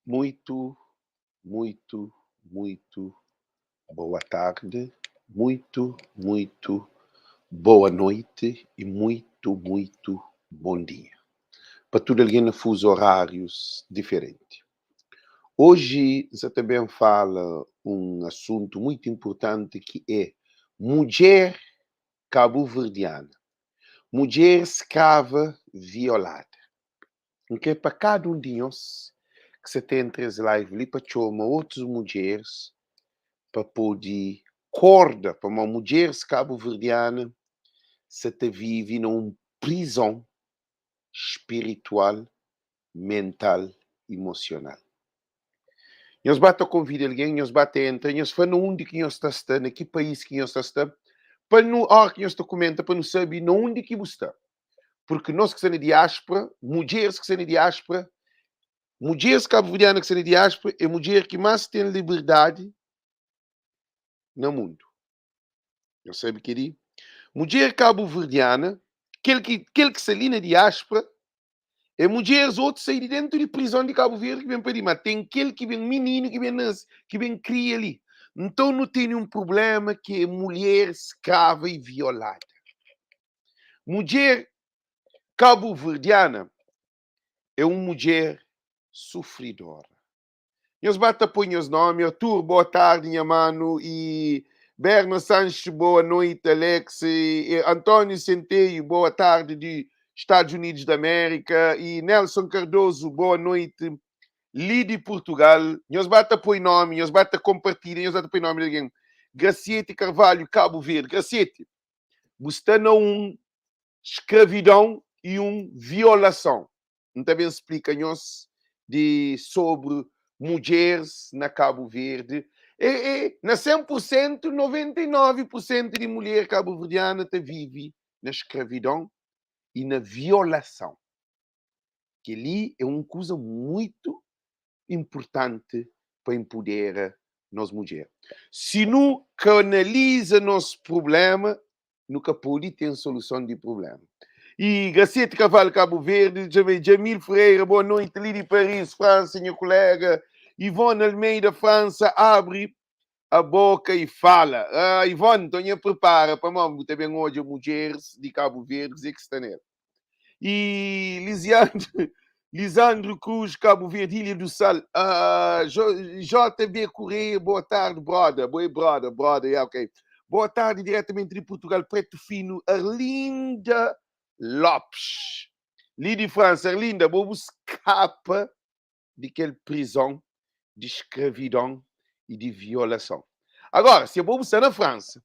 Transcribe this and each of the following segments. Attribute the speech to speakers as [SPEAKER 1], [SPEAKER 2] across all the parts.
[SPEAKER 1] Muito, muito, muito boa tarde, muito boa noite e muito bom dia. Para tudo alguém em fuso horários diferentes. Hoje você também fala um assunto muito importante que é mulher cabo-verdiana, mulher escrava violada. Em que para cada um de nós que você tem entre as lives ali para chamar outras mulheres para poder corda para uma mulher cabo-verdiana se te vive numa prisão espiritual, mental, emocional. Nós bate convida alguém, nós bate entra, nós fala onde que nós está, em que país que nós está, para não que nós documenta, para não saber onde que você está. Porque nós que somos diáspora, mulheres que são diáspora, mulheres cabo-verdianas que são diáspora, é a mulher que mais tem liberdade no mundo. Eu sei que digo. Mulher cabo-verdiana, aquele que se ali na diáspora, é mulheres outros saírem dentro de prisão de Cabo Verde que vem para ali, mas tem aquele que vem menino, que vem cria ali. Então não tem um problema que é mulher escrava e violada. Mulher cabo-verdiana é uma mulher sofridora. Nós bata põe os nomes, Arthur, boa tarde, minha mano, e Berno Sanches, boa noite, Alex, e Antônio Centeio, boa tarde, de Estados Unidos da América, e Nelson Cardoso, boa noite, Lidi Portugal, nós bata põe nome, nós bata compartilha, nós bata põe nome de alguém, Graciete Carvalho, Cabo Verde, Graciete, você não escravidão e violação. Então, bem explica-nos sobre mulheres na Cabo Verde. Na 100%, 99% de mulher cabo-verdiana vive na escravidão e na violação. Que ali é uma coisa muito importante para empoderar nós mulheres. Se não canaliza nosso problema, nunca pode ter solução de problema. E Gacete Cavalho, Cabo Verde, Jamil Ferreira, boa noite, Lili Paris, França, minha colega, Ivone Almeida, França, abre a boca e fala. Ivone, então prepara para mim, também hoje mulheres de Cabo Verde, que está nela. E Lisandro Cruz, Cabo Verde, Ilha do Sal, JB Correia, boa tarde, brother, yeah, ok. Boa tarde, diretamente de Portugal, Preto Fino, Arlinda Lopes. Lidi França, Arlinda, vou escapa daquela prisão de escravidão e de violação. Agora, se eu vou estar na França,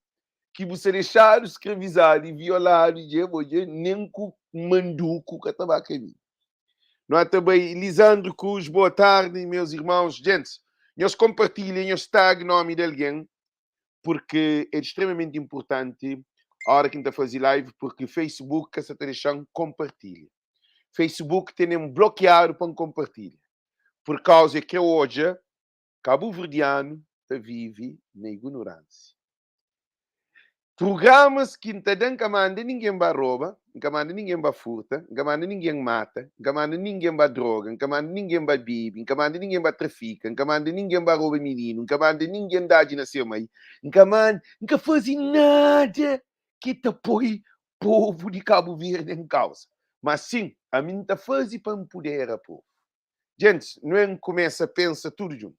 [SPEAKER 1] que você deixar escravizado e violado, e nem com manduco que estava aqui. Não é também Lisandro Cruz, boa tarde, meus irmãos. Gente, nós compartilhem, nós tag nome de alguém, porque é extremamente importante a hora que a gente fazer live, porque Facebook essa deixando compartilha. Facebook tem bloqueado para compartilhar. Por causa que hoje, cabo-verdiano vive na ignorância. Programas que não manda ninguém vai rouba, não manda ninguém vai furta, não manda ninguém mata, não manda ninguém vai droga, não manda ninguém vai bebe, não manda ninguém vai trafica, não manda ninguém vai rouba menino, não manda ninguém dá de nascer mãe, não faz nada que te apoie povo de Cabo Verde em causa. Mas sim, a mim está fazendo para empoderar a povo. Gente, não é que começa a pensar tudo junto.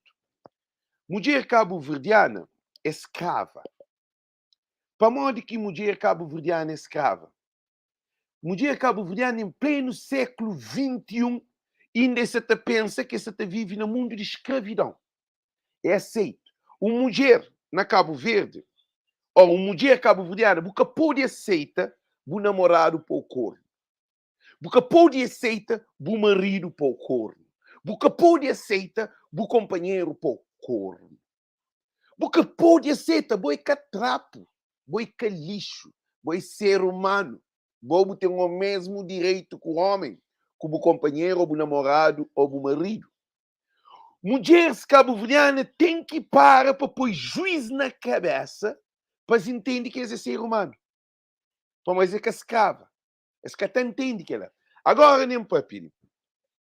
[SPEAKER 1] Mulher cabo-verdiana é escrava. Para modo que mulher cabo-verdiana é escrava. Mulher cabo-verdiana em pleno século XXI ainda se te pensa que se te vive no mundo de escravidão. É aceito. Uma mulher na Cabo Verde, ou uma mulher cabo-verdiana, porque pode aceitar o namorado para o corno. Porque pode aceitar o marido para o corno. Porque pode aceitar o companheiro para o corno. Porque pode aceitar boi catrapo, boi lixo, boi ser humano. Bobo tem o mesmo direito que o homem, como o companheiro, ou o namorado, ou o marido. Mulheres cabo-verdianas têm que parar para pôr juízo na cabeça para se entender que é ser humano. Para dizer que é escrava. É que até entende que ela. Agora, nem papinho.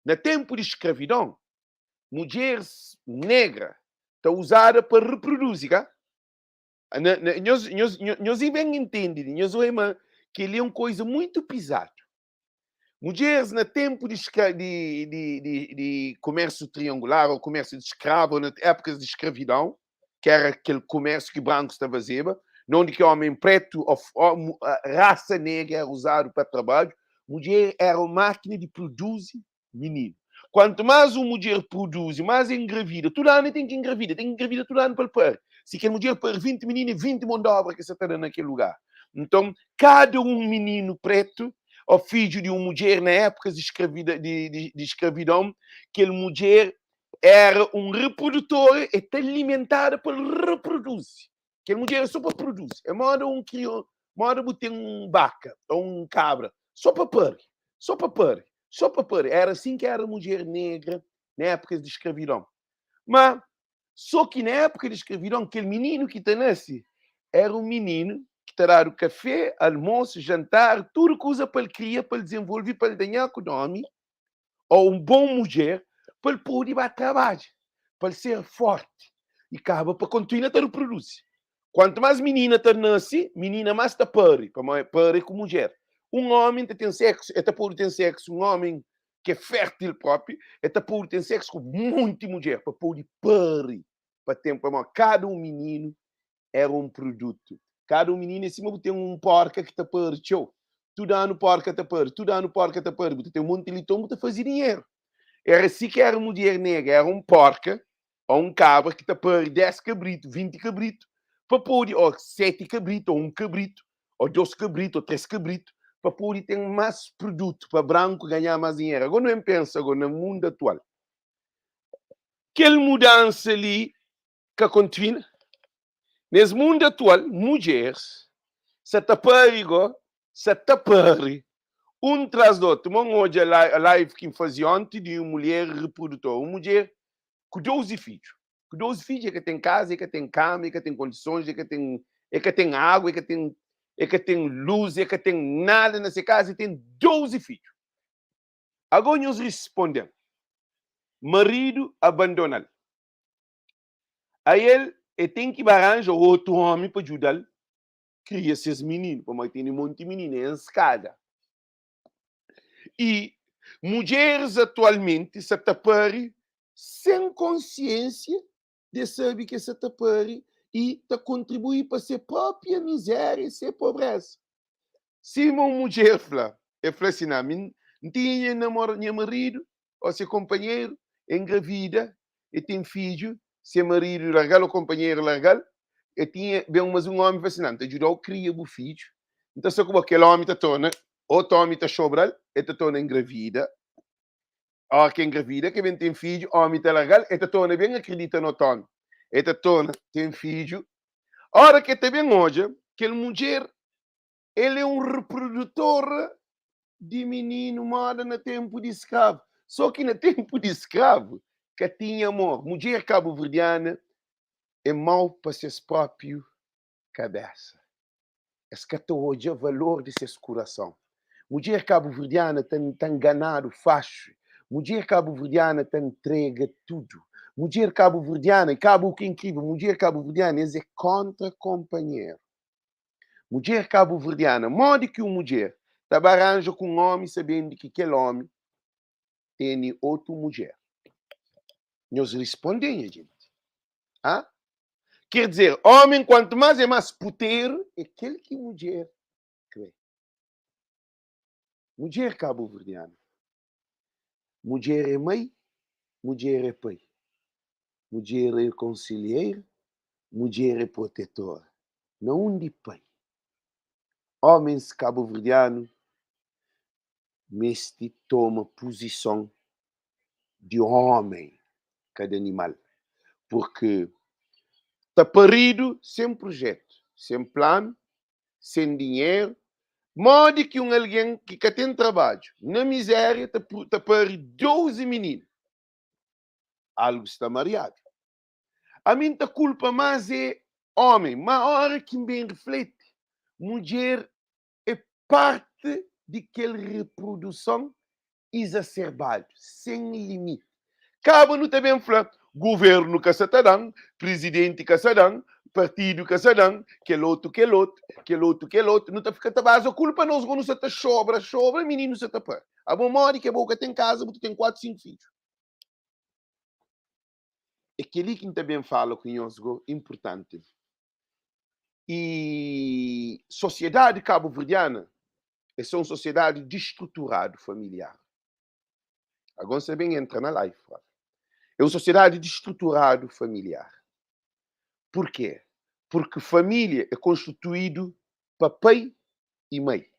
[SPEAKER 1] No tempo de escravidão, mulher negra está usada para reproduzir, tá? Nós bem entendemos, nós vemos que ele é uma coisa muito pesada. Mulheres, no tempo de comércio triangular, ou comércio de escravo, na épocas de escravidão, que era aquele comércio que brancos estavam a fazer, onde que homem preto, ou raça negra era usado para trabalho, mulher era uma máquina de produzir menino. Quanto mais uma mulher produz, mais engravida. Todo ano tem que engravida todo ano para o par. Se quer mulher para 20 meninos, 20 mão de obra que você está naquele lugar. Então, cada um menino preto, ou filho de uma mulher na época de escravidão, aquela mulher era um reprodutor e está alimentada para reproduzir. Aquela mulher só para produzir. É modo um crioulo, modo botar um vaca ou um cabra, só para pôr, só para pôr, só para pôr. Era assim que era a mulher negra na época de escravidão. Mas, só que na época de escravidão, aquele menino que está nasce era um menino que terá o café, almoço, jantar, tudo que usa para ele criar, para ele desenvolver, para ele ganhar com o nome, ou um bom mulher, para ele poder ir para trabalho, para ele ser forte e acaba para continuar a reproduzir. Quanto mais menina está nasce, menina mais está pare com mulher. Um homem tem sexo, é por ter sexo, um homem que é fértil próprio, é por ter sexo com muita mulher, para poder pare, para ter cada um menino era um produto. Cada um menino em cima tem um porca que está pare, tchau. Tudo ano porca está pare, tudo ano porca está pare, tem um monte de litom para fazer dinheiro. Era assim que era mulher negra, era um porca ou um cabra que está pare 10 cabritos, 20 cabritos, para poder, ou 7 cabritos, ou um cabrito, ou 2 cabritos, ou 3 cabritos, para poder ter mais produto, para branco ganhar mais dinheiro. Agora não pensa agora no mundo atual. Aquela mudança ali que acontece, nesse mundo atual, mulheres se taparigo, se tapari, um tras do outro. Hoje a live que fazia ontem de uma mulher reprodutora, uma mulher com 12 filhos. Com 12 filhos é que tem casa, é que tem cama, é que tem condições, é que tem água, é que tem luz, é que tem nada nessa casa e tem 12 filhos. Agora nós respondemos. Marido abandonado. Aí ele tem que arranjar outro homem para ajudá-lo. Cria esses meninos, como tem um monte de meninos em escada. E mulheres atualmente se taparem sem consciência de saber que se taparem e de contribuir para a sua própria miséria e sua pobreza. Se uma mulher fala assim, não tinha marido ou seu companheiro, engravida e tem filho, seu marido largar o companheiro largar, e tinha bem, mas um homem fascinante, ajudou a criar o filho. Então, só como aquele homem está torna, outro homem está sobral, e está torna engravida. Ou que engravida, que vem tem filho, homem está largar, e está torna bem acredita no homem. E está torna tem filho. Ora que está bem hoje, aquela mulher, ele é um reprodutor de menino moda no tempo de escravo. Só que no tempo de escravo, que tinha amor. Mulher cabo-verdiana é mau para seus próprios cabeça. Escata hoje o valor de seu coração. Mulher cabo-verdiana tem enganado fácil. Mulher cabo-verdiana tem entrega tudo. Mulher cabo-verdiana, cabo que é incrível, mulher cabo-verdiana é contra companheiro. Mulher cabo-verdiana, modo que uma mulher arranja com um homem sabendo que aquele homem tem outra mulher. Nós respondemos, gente. Ah? Quer dizer, homem, quanto mais é mais poder, é aquele que mulher crê. Mulher cabo-verdiana. Mulher é mãe, mulher é pai. Mulher é conselheira, mulher é protetora. Não de pai. Homens cabo-verdianos, este toma posição de homem, cada animal. Porque está parido sem projeto, sem plano, sem dinheiro, modo que alguém que tem trabalho, na miséria, está parido 12 meninos. Algo está mareado. A minha culpa mais é homem, mas a hora que bem reflete, mulher é parte daquela reprodução exacerbada, sem limite. Cabo não também fala, governo que se dá, presidente que se dá, partido que se dá, que outro, não está ficando a culpa nós quando você está sobra, menino você está pá. A bom modo que a boca tem casa, porque tem 4, 5 filhos. É que ali que também fala conosco, importante. E sociedade cabo-verdiana é uma sociedade destruturada familiar. Agora você bem entra na live. É uma sociedade destruturada familiar. Por quê? Porque família é constituído para pai e mãe.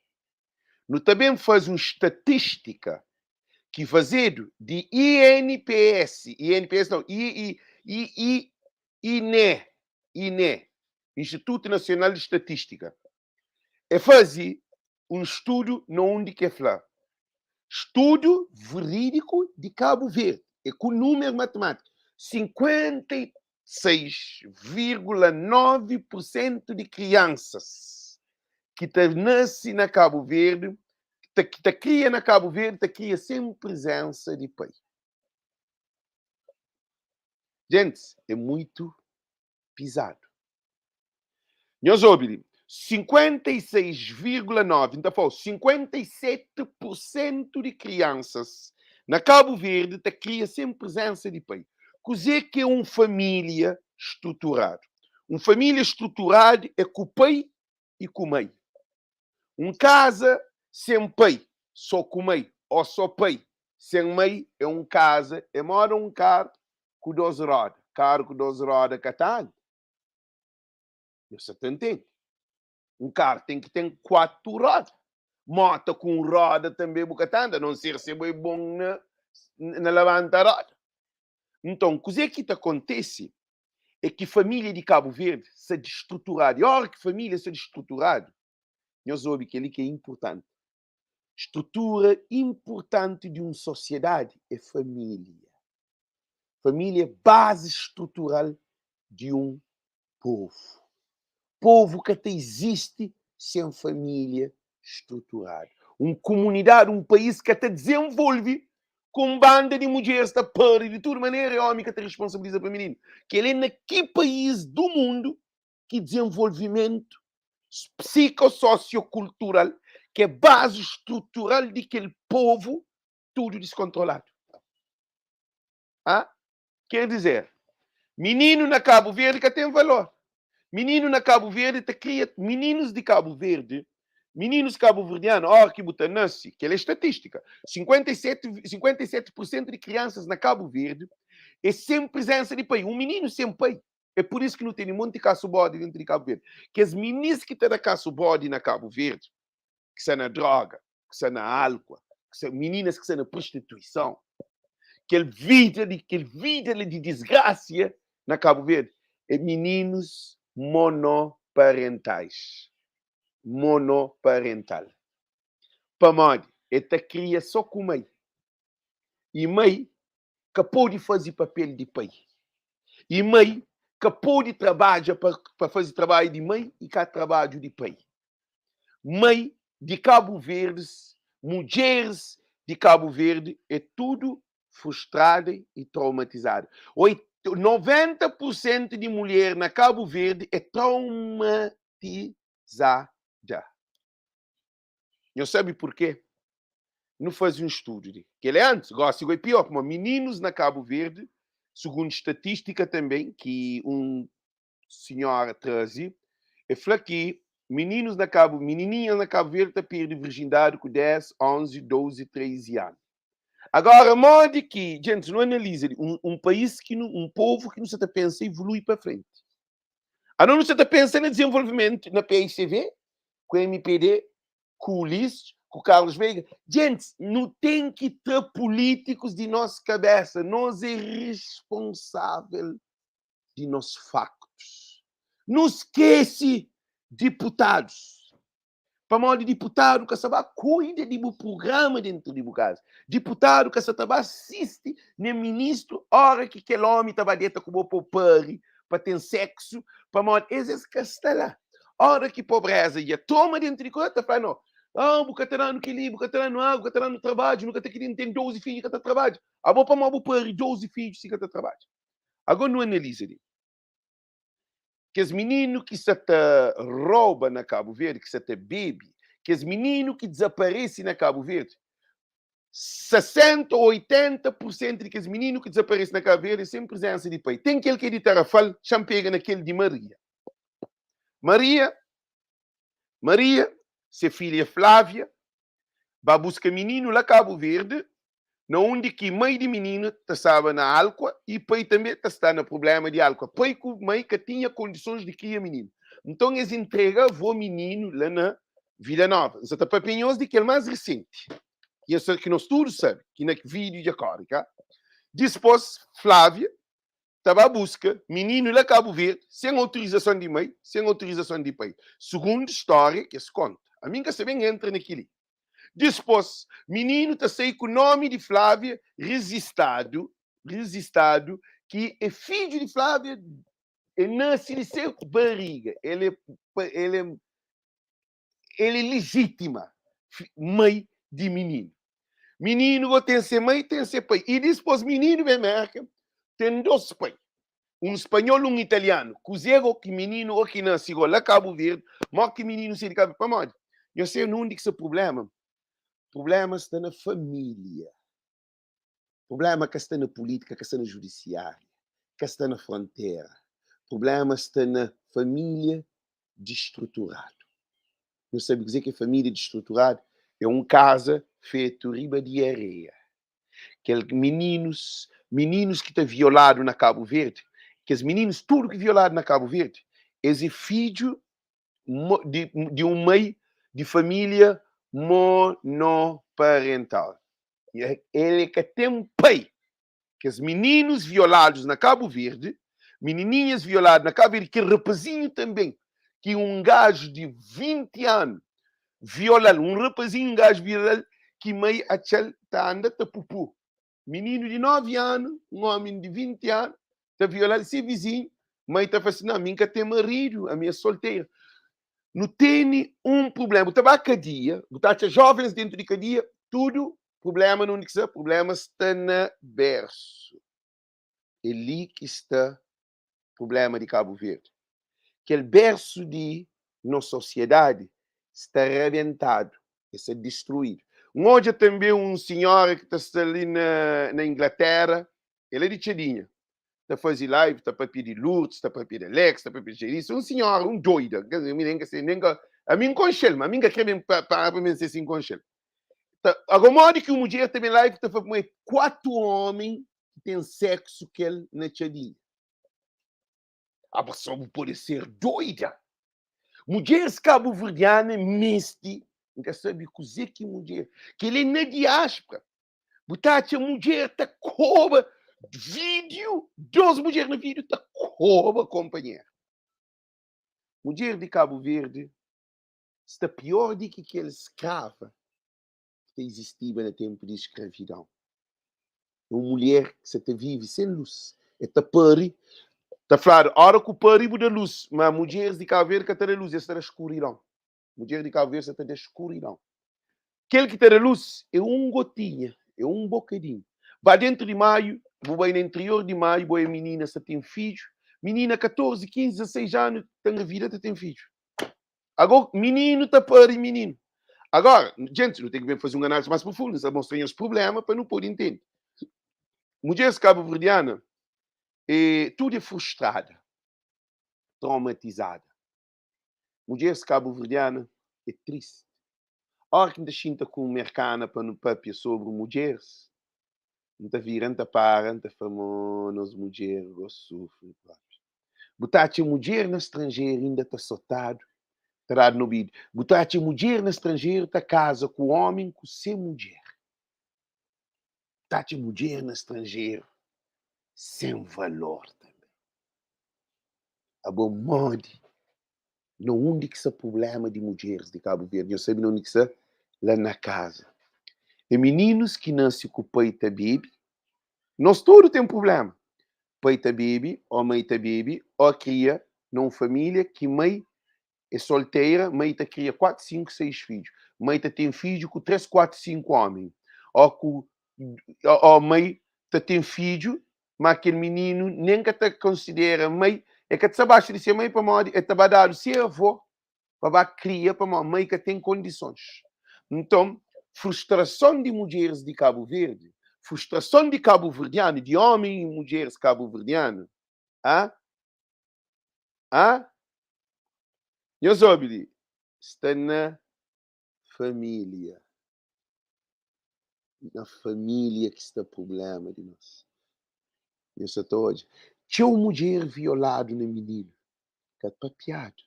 [SPEAKER 1] Não também faz uma estatística que fazendo de INPS não, INE, Instituto Nacional de Estatística, é fazer um estudo onde que é falar. Estudo verídico de Cabo Verde, é com número matemático. 56,9% de crianças que nascem na Cabo Verde, que cria na Cabo Verde, cria sem presença de pai. Gente, é muito pisado. Nós ouvimos 56,9%, então, 57% de crianças na Cabo Verde cria sem presença de pai. Coisa que é uma família estruturada. Uma família estruturada é com o pai e com a mãe. Uma casa sem pai, só com mãe, ou só pai, sem mãe, é uma casa, é mora um carro com 2 rodas. Carro com 2 rodas, catado. Você entende? Um carro tem que ter 4 rodas. Moto com roda também, bucatanda, não ser bom na levanta-roda. Então, o que acontece é que a família de Cabo Verde se destruturada. E a hora que a família se destruturada, nós ouvimos que ali que é importante. Estrutura importante de uma sociedade é família. Família é base estrutural de um povo. Povo que até existe sem família estruturada. Uma comunidade, um país que até desenvolve com banda de mulheres da par de toda maneira é homem que te responsabiliza para menino. Que ele é naquele país do mundo que desenvolvimento psicossociocultural, que é base estrutural daquele povo, tudo descontrolado. Ah? Quer dizer, menino na Cabo Verde que tem valor. Menino na Cabo Verde te cria meninos de Cabo Verde, meninos cabo-verdianos, que nasce, que é estatística, 57% de crianças na Cabo Verde é sem presença de pai. Um menino sem pai. É por isso que não tem um monte de caço-bode dentro de Cabo Verde. Que as meninas que têm caço-bode na Cabo Verde, que são na droga, que são na álcool, que são meninas que são na prostituição, que vida de desgraça na Cabo Verde, é meninos monoparentais. Monoparental. Para esta cria só com mãe. E mãe que pode fazer papel de pai. E mãe que pode trabalhar para fazer trabalho de mãe e que trabalho de pai. Mãe de Cabo Verde, mulheres de Cabo Verde, é tudo frustrada e traumatizada. 90% de mulher na Cabo Verde é traumatizada. Não sabe por quê? Não faz um estudo. Que ele antes, gosta de pior, como meninos na Cabo Verde, segundo estatística também, que um senhor trazia, é que menininhas na Cabo Verde perdem virgindade com 10, 11, 12, 13 anos. Agora, modo que, gente, não analisa um país um povo que não se pensa evolui para frente. A não se pensa no desenvolvimento na PICV, com o MPD, com o Ulisses, com o Carlos Veiga. Gente, não tem que ter políticos de nossa cabeça. Nós é responsável de nossos factos. Não esquece deputados. Para modo de deputado que sabe cuida de um programa dentro de casa. Deputado que sabe assiste no ministro hora que aquele homem estava dentro com o popari para ter sexo, para modo esses que está lá. Hora que pobreza ia toma dentro de coisa, fala não. Ah, o catalano que ali, o catalano água, o catalano trabalho, nunca tem 12 filhos que está trabalho. A boa para uma para 12 filhos que está trabalho. Agora não analisa ali. Que os meninos que se te rouba na Cabo Verde, que se te bebe, que os meninos que desaparecem na Cabo Verde, 60 ou 80% de que os meninos que desaparecem na Cabo Verde sem presença de pai. Tem aquele que é de Tarrafal, champega naquele de Maria. Maria, sua filha Flávia, vai buscar menino lá Cabo Verde, na onde que mãe de menino estava na Alcoa e pai também está no problema de Alcoa. Pai com mãe que tinha condições de criar menino. Então eles entregam o menino lá na Vila Nova. Isso está para pinhões de que é mais recente. Que nós todos sabemos, que na vídeo de agora, tá? Depois, Flávia estava à busca, menino lá Cabo Verde, sem autorização de mãe, sem autorização de pai. Segunda história que se conta. A mim que se bem entra naquilo. Depois, menino está sei com o nome de Flávia resistado, que é filho de Flávia, ele nasce de seu barriga. Ele é legítima mãe de menino. Menino tem ser mãe, tem ser pai. E depois, menino vem América, tem dois pais. Um espanhol e um italiano. Cozego que menino aqui nasceu lá Cabo Verde, mas que menino se de Cabo Verde. Eu sei onde que esse problema. O problema está na família. O problema que está na política, que está na judiciária, que está na fronteira. O problema está na família destruturada. Não sabe dizer que a família destruturada é casa feito riba de areia. Aqueles meninos que estão violados na Cabo Verde, que os meninos, tudo que violado na Cabo Verde, é filho de um meio de família monoparental. Ele que tem pai, que os meninos violados na Cabo Verde, menininhas violadas na Cabo Verde, que rapazinho também, que um gajo de 20 anos viola, um rapazinho, um gajo viola, que meio achel tá anda tá pupu. Menino de 9 anos, um homem de 20 anos, está violando seu vizinho, mãe está falando assim, não, a minha tem marido, a minha solteira. Não tem um problema. Estava a cadeia, botar jovens dentro de cadeia, tudo, problema não é problema está na berço. É ali que está o problema de Cabo Verde. Aquele berço de nossa sociedade está arrebentado, está destruído. Hoje também um senhor que está ali na Inglaterra, ele é de Tchadinha. Está fazendo live, está para pedir Lourdes, está para pedir Alex, está para pedir isso. Um senhor, um doido. A mim conchel, a mim que quer para mim ser assim conchel. Agora, modo que uma mulher também live, está para 4 homens que têm sexo que ele na Tchadinha. A pessoa pode ser doida. Mulheres cabo-verdianas, miste, nunca sabe cozer que mulher. Que ele é na diáspora. Botar a mulher, tá cobra. Vídeo, 12 mulheres no vídeo, tá cobra, companheiro. Mulher de Cabo Verde está pior do que aquele escrava que existia no tempo de escravidão. Uma mulher que você vive sem luz. É tapari. Está falando, a hora que o paribo da luz, mas mulheres de Cabo Verde que tem luz, essa é escuridão. Mulher de Cabo Verde tem escuridão. Aquele que tem luz é um gotinha, é um bocadinho. Vai dentro de maio, vai no interior de maio, vai a menina se tem filho. Menina 14, 15, 16 anos, tem a vida, tem filho. Agora, menino está para menino. Agora, gente, não tem que fazer uma análise mais profunda, só mostrem os problemas para não poder entender. Mulheres cabo-verdianas, tudo é frustrada, traumatizada. Mulheres cabo-verdianas é triste. A hora que a gente com o mercado para no papel sobre mulheres, não virando para, não famosos mulheres, sofrem. Botar a mulher na estrangeira ainda está soltado, terá no vídeo. Botar a mulher na estrangeira está casa com o homem, com sem mulher. Botar a mulher na estrangeira sem valor também. A bom modo, não onde que esse problema de mulheres de Cabo Verde, eu sei onde que é lá na casa. E meninos que nascem com o peito bebê, nós todos temos problema. Peita bebê, ou mãe tá bebê, ou cria numa família que mãe é solteira, mãe tá cria 4, 5, 6 filhos. mãe tem filho com 3, 4, 5 homens. Ou mãe tem filho, mas aquele menino nem que te considera mãe, é que te abaixo de ser mãe para mãe, é trabalhar ser avô, para criar para mãe que tem condições. Então, frustração de mulheres de Cabo Verde, frustração de cabo-verdiano, de homens e mulheres cabo-verdianos, meus óbidos, está na família. Na família que está o problema de nós. Isso hoje. Tinha uma mulher violada na menina, que é papiado,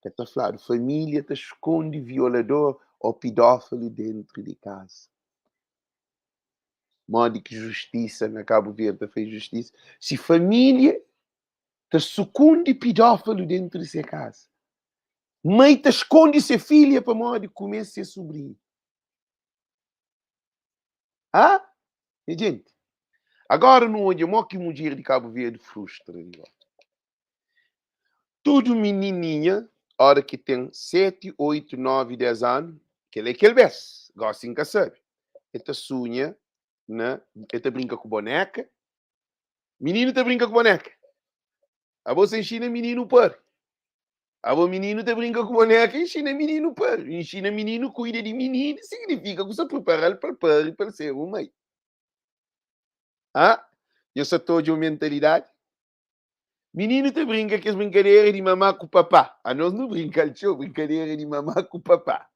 [SPEAKER 1] que está falando, família te esconde violador ou pedófilo dentro de casa. Modo que justiça na Cabo Verde fez justiça. Se família te esconde pedófilo dentro de sua casa, mãe te esconde sua filha para modo que comece a ser sobrinho. E, gente, agora não olha o que mulher de Cabo Verde frustra. Tudo menininha, hora que tem 7, 8, 9, 10 anos, que ele é aquele bes, gosta de sabe. Ele sonha, né? Ele brinca com boneca. Menino te brinca com boneca. A você ensina menino par. A você menino te brinca com boneca e ensina menino par. Ensina menino cuida de menino, significa que você prepara ele para ser um mãe. Eu só estou de uma mentalidade. Menino te brinca que as brincadeiras de mamar com o papá. A nós não brinca, tio, brincadeira de mamar com o papá.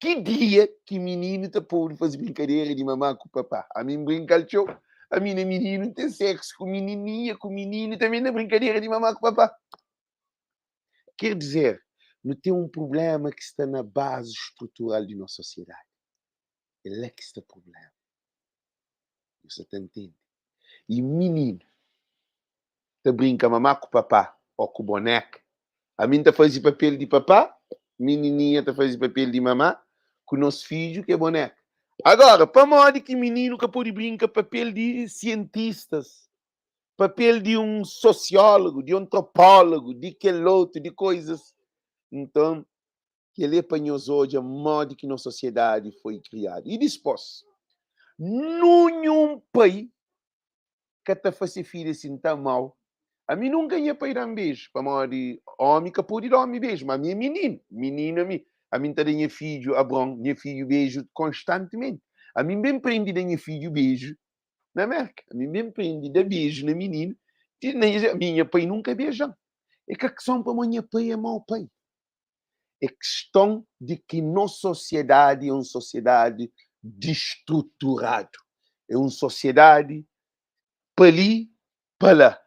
[SPEAKER 1] Que dia que menino te pode fazer brincadeira de mamar com o papá? A mim brinca, tio. A minha menino tem sexo com menininha, com menino, também na brincadeira de mamar com o papá. Quer dizer, não tem um problema que está na base estrutural de nossa sociedade. Ele é que está o problema. Você está entendendo? E menino te brinca mamar com o papá ou com boneca. A mim te faz o papel de papá, menininha te faz o papel de mamá, com o nosso filho que é boneca. Agora, para modo que menino que pode brincar papel de cientistas, papel de um sociólogo, de um antropólogo, de aquele outro, de coisas. Então, que ele apanhou hoje a modo que nossa sociedade foi criada. E depois, nenhum país que te faz filho assim tão mal. A mim nunca ia para ir a um beijo. Para morrer homem que pode ir a homem beijo. Mas a mim é menino. Menino a mim. A mim tem filho, a bom, minha filho beijo constantemente. A mim bem prende da minha filho beijo na América. A mim bem prende da beijo na menina. A minha pai nunca beijou. É que a questão para a minha pai é mau pai. É questão de que nossa sociedade é uma sociedade destruturada. É uma sociedade para ali, para lá.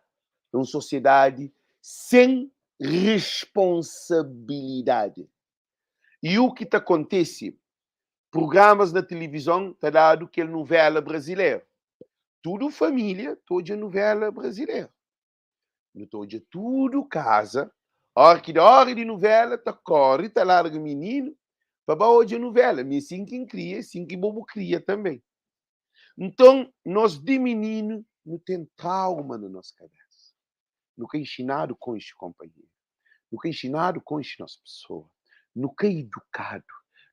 [SPEAKER 1] É uma sociedade sem responsabilidade. E o que acontece? Programas na televisão está dado que é novela brasileira. Tudo família, toda novela brasileira. Toda tudo casa. A hora de novela, tá corre, tá larga menino, para hoje a novela. Me assim quem cria, assim que bobo cria também. Então, nós de menino, não tem trauma na nossa cabeça. Nunca é ensinado com este companheiro. Nunca é ensinado com esta nossa pessoa. Nunca é educado.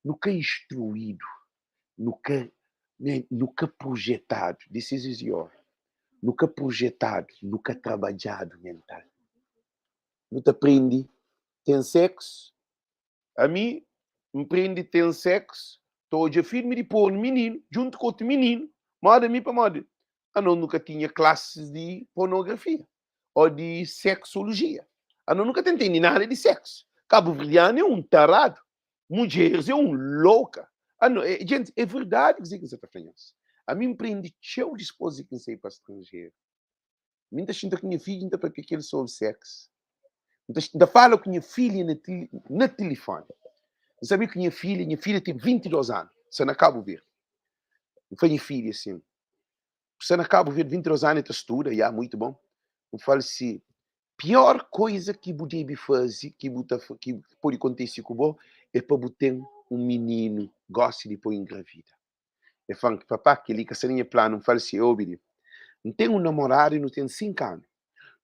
[SPEAKER 1] Nunca é instruído. Nunca projetado. This is your. Nunca projetado. Nunca trabalhado mental. Não te aprende. Tem sexo. A mim, me prende tem sexo. Estou a firme de pôr um menino, junto com outro menino. Moda a mim para moda. Eu nunca tinha classes de pornografia. Ou de sexologia. Eu nunca tentei nem nada de sexo. Cabo Verdeano é um tarado. Mulheres é um louca. Gente, é verdade que você está falando. A mim prende cheio de esposa que sei para estrangeiro. Muita gente que minha filha ainda para que ele sobre sexo. Ainda fala com minha filha no telefone. Eu sabia que minha filha tem 22 anos. Você não acaba de ver. Eu falei, minha filha, assim. Você não acaba de ver 22 anos e estuda, já, muito bom. Eu falo assim, pior coisa que você deve fazer, que pode acontecer com você, é para você ter um menino goste de pôr engravida. Eu falo, papá, que ele que seria plano, eu falo assim, obede. Não tem um namorado e não tem 5 anos.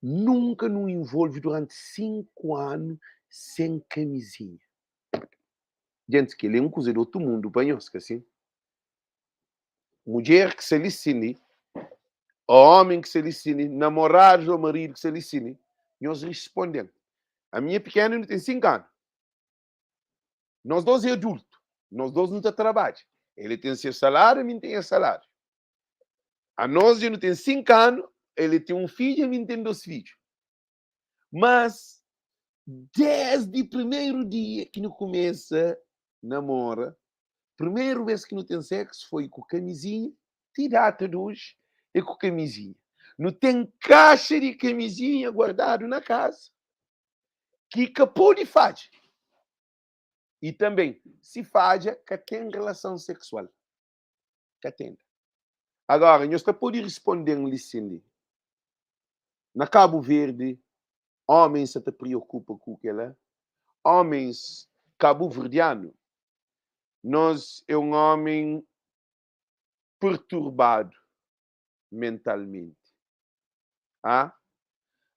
[SPEAKER 1] Nunca nos envolve durante 5 anos sem camisinha. Gente, que ele é coisa do outro mundo, banhosca, assim. Mulher que se licine, homem que se licine, namorado ou marido que se licine, nós respondemos. A minha pequena não tem 5 anos. Nós dois é adulto. Nós dois não trabalhamos. Ele tem seu salário, a mim tem seu salário. A nós não tem 5 anos, ele tem um filho, a mim tem 2 filhos. Mas, desde o primeiro dia que não começa namora, primeira vez que não tem sexo foi com camisinha, tirada de hoje, e com camisinha. Não tem caixa de camisinha guardado na casa. Que capô de fazer. E também, se faz, que tem relação sexual. Que tem. Agora, nós estamos podendo responder em licença. Na Cabo Verde, homens se preocupam com aquela. Homens cabo-verdianos. Nós é um homem perturbado mentalmente. Ah?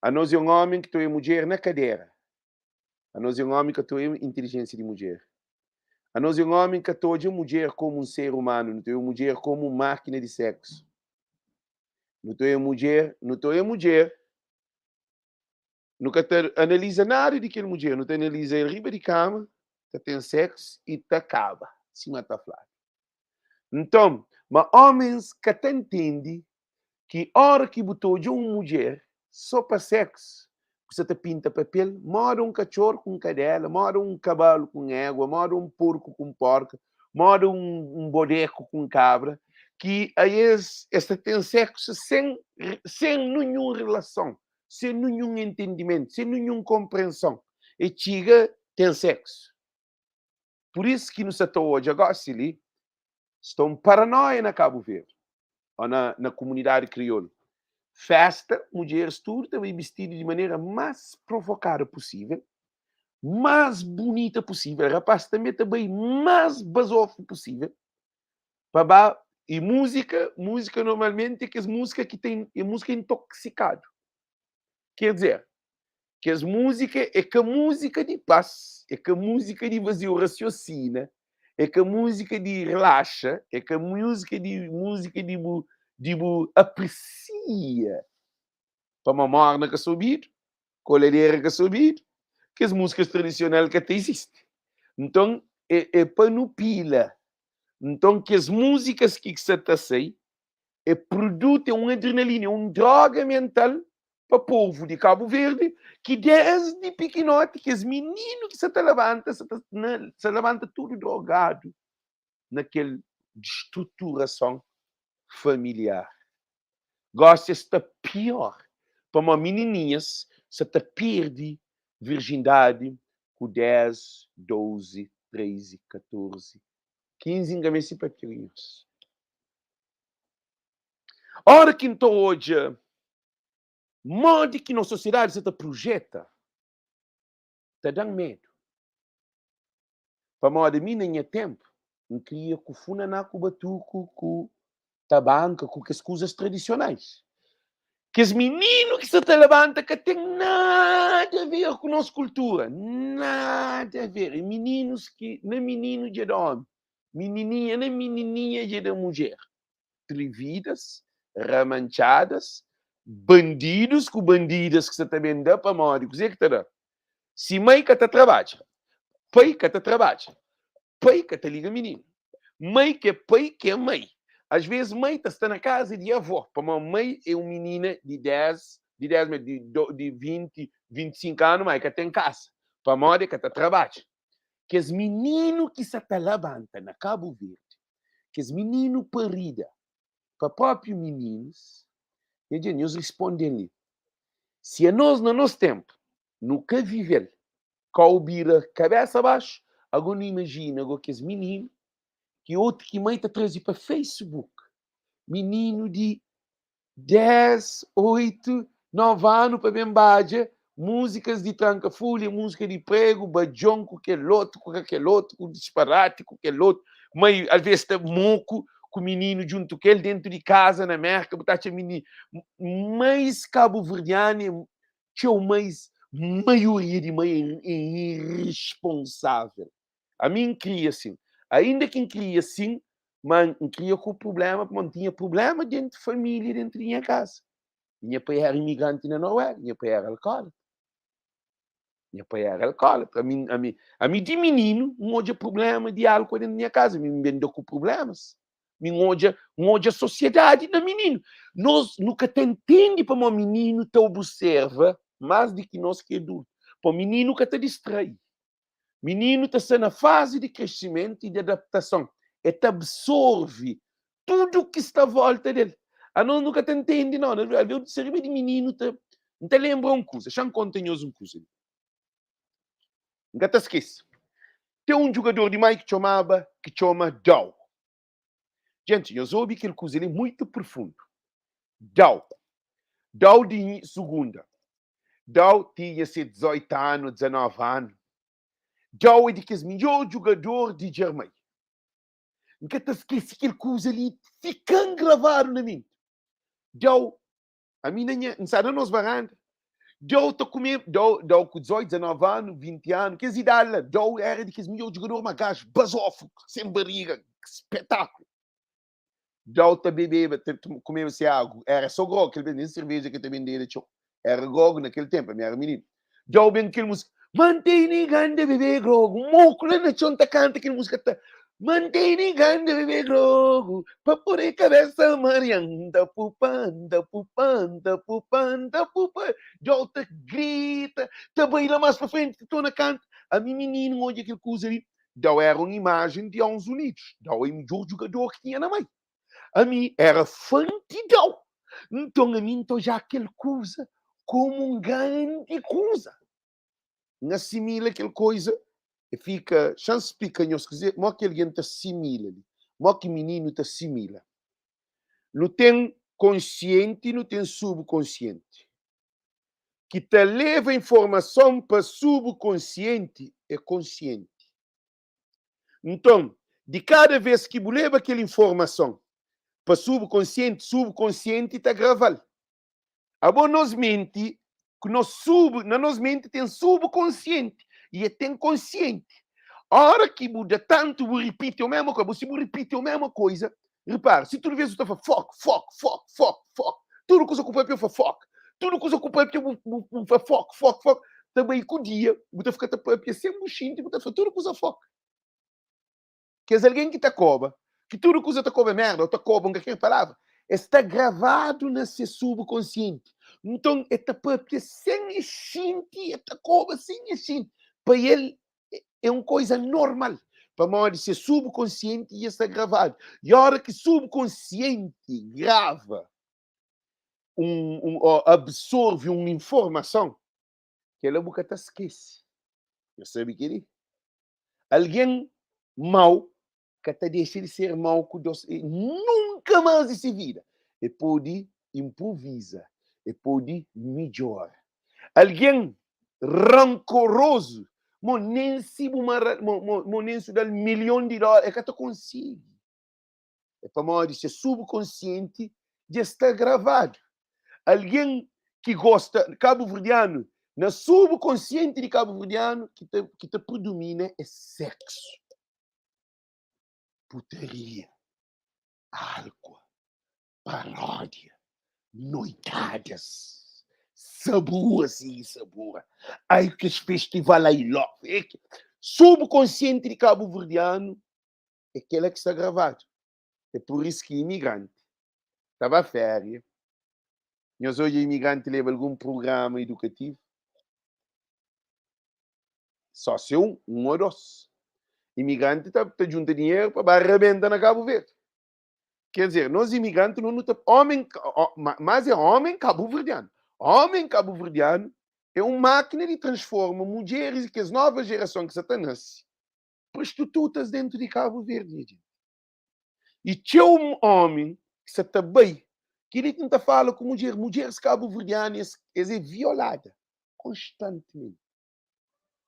[SPEAKER 1] A nós é um homem que tem mulher na cadeira. A nós é um homem que tem inteligência de mulher. A nós é um homem que tem mulher como um ser humano, não tem mulher como uma máquina de sexo. Não tem mulher, nunca analisa nada daquela mulher, não te analisa em riba de cama, tem sexo e te acaba, se mata flat. Então, mas homens que te entendem que a hora que botou de uma mulher só para sexo, você te pinta papel, mora um cachorro com cadela, mora um cavalo com égua, mora um porco com porca, mora um boneco com cabra, que aí esta tem sexo sem nenhuma relação, sem nenhum entendimento, sem nenhuma compreensão. E chega, tem sexo. Por isso que nos está hoje agora, se estão paranoia na Cabo Verde, ou na comunidade crioula. Festa, mulheres tudo também vestidas de maneira mais provocada possível, mais bonita possível, rapaz também mais basofo possível. E música normalmente é que as músicas que tem é música intoxicada. Quer dizer, que as músicas é que a música de paz, é que a música de vazio raciocina, é que a música de relaxa, é que a música de aprecia. Para mamar na caçobido, colhedeira caçobido, que as músicas tradicionais que até existem. Então, é panupila. Então, que as músicas que se passam produzem uma adrenalina, uma droga mental para o povo de Cabo Verde, que desde pequenote, que os meninos que se levanta tudo drogado naquela estruturação familiar. Gosta-se da pior. Para uma menininhas, se te perde virgindade com 10, 12, 13, 14, 15 engames para crianças. Ora que então hoje, modo que na sociedade se te projeta, te dá medo. Para modo mim nem é tempo, não queria que o funaná com batuco, com tabanca, com as coisas tradicionais. Que os meninos que se te levantam que tem nada a ver com a nossa cultura. Nada a ver. E meninos que, não é menino de homem. Menininha, não é menininha de mulher. Atrevidas, ramanchadas, bandidos com bandidas que você também dá para morrer. O que te dá? Se mãe que te trabalha, pai que te trabalha, pai que te liga menino, mãe que é pai que é mãe. Às vezes, mãe está na casa de avó. Para uma mãe é uma menina de 20, 25 anos, mas que tem casa. Para a mãe que está trabalha. Que os meninos que se levantam na Cabo Verde, que os meninos parida, para próprios meninos, e eles respondem-lhe, se a nós, no nosso tempo, nunca viver, caubira cabeça abaixo, agora não imagina agora que os meninos, que outro que mãe está trazendo para Facebook, menino de 10, 8, 9 anos para Bembaja, músicas de tranca-folha, música de prego, bajão com aquele outro, com disparate, com aquele outro. Mãe, às vezes, está moco com o menino junto com ele dentro de casa, na América, botar a menino. Mais cabo-verdiano, tinha mais maioria de mãe irresponsável. A mim cria assim. Ainda que cria assim, mas cria com problema, porque não tinha problema dentro de família, dentro da minha casa. Minha pai era imigrante na Noruega, minha pai era alcoólatra. Minha pai era alcoólatra. A mim de menino, não tinha problema de álcool dentro da minha casa. Me vendeu com problemas. Não tinha sociedade da menino. Nós nunca te entende para um menino te observa mais do que nós que adultos. Para o menino nunca te distrai. Menino está na fase de crescimento e de adaptação. E te absorve tudo o que está à volta dele. A nós nunca te entende, não. O cérebro de menino te lembra uma coisa. Já contei uma coisa. Nunca te esquece. Tem um jogador de mais que chama Dow. Gente, eu soube que ele coisa é muito profundo. Dow de segunda. Dow tinha 18 anos, 19 anos. Dow é de que é o melhor jogador de Germânia. Nunca te esquece que ele coisa ali fica gravado na mente. Dow, a mim não sabe nos varanda. Dow com 18, 19 anos, 20 anos, que idade lá. Dow era de que é o melhor jogador, mas gajo, basófo, sem barriga, espetáculo. Dow também bebe, comia-se água. Era só grog, aquele nem cerveja que também dele tinha. Era grog naquele tempo, a minha era menino. Dow bem aquele música. Mantém ganda bebê grog. Mócula na chonta canta aquele música. Mantém ganda bebê grog. Papore cabeça marianda. Pupanda, pupanda, pupanda, pupanda. Dow te grita. Te baila mais para frente que estou na canta. A minha menina, onde aquele coisa ali. Dow era uma imagem de Estados Unidos. Dow é o melhor jogador que tinha na mãe. A mim era fantidão. Então, a mim, então já aquela coisa como um grande coisa. Não assimila aquela coisa e fica, chance picanha, se quiser, mas que alguém te assimila. Mas que menino te assimila. Não tem consciente, não tem subconsciente. Que te leva informação para subconsciente é consciente. Então, de cada vez que leva aquela informação para subconsciente está gravado. A bom nos mente, que na nos mente tem subconsciente e tem consciente. A hora que muda tanto, você repite a mesma coisa, você repite a mesma coisa, repara, se tu vês o teu foco, tudo que você ocupa é foco, tudo que você ocupa é foco, também com o dia, você fica sempre buchinho, você faz tudo que você foca. Que é alguém que te cobra, que tudo que você te cobra é merda, ou te cobra, qualquer palavra, está gravado nesse subconsciente. Então, é própria sem exinte, é cobra sem exinte. Para ele, é uma coisa normal. Para nós, ser subconsciente e está gravado. E a hora que subconsciente grava, absorve uma informação, que ela nunca te esquece. Eu sei o que é. Alguém mau que te deixa de ser mau com Deus nunca mais de se vida. E pode improvisar. E pode melhorar. Alguém rancoroso, nem se dá $1.000.000, é que tu consegue. É para modo de ser subconsciente de estar gravado. Alguém que gosta, cabo-verdiano, na subconsciente de cabo-verdiano, que te predomina é sexo. Putaria, álcool, paródia, noitadas, sabor assim, sabor. Ai, que festival aí lá. Subconsciente de cabo-verdiano é aquela que está gravado. É por isso que imigrante estava a férias. Nós hoje imigrante leva algum programa educativo. Só se um ou dois. Imigrante está junto dinheiro para arrebentar na Cabo Verde. Quer dizer, nós imigrantes não temos homem, mas é homem cabo-verdiano. Homem cabo-verdiano é uma máquina de transforma mulheres que as novas gerações que se nascem prostitutas dentro de Cabo Verde. E tinha um homem que se está bem, que ele tenta falar com mulheres cabo-verdianas, é violada constantemente.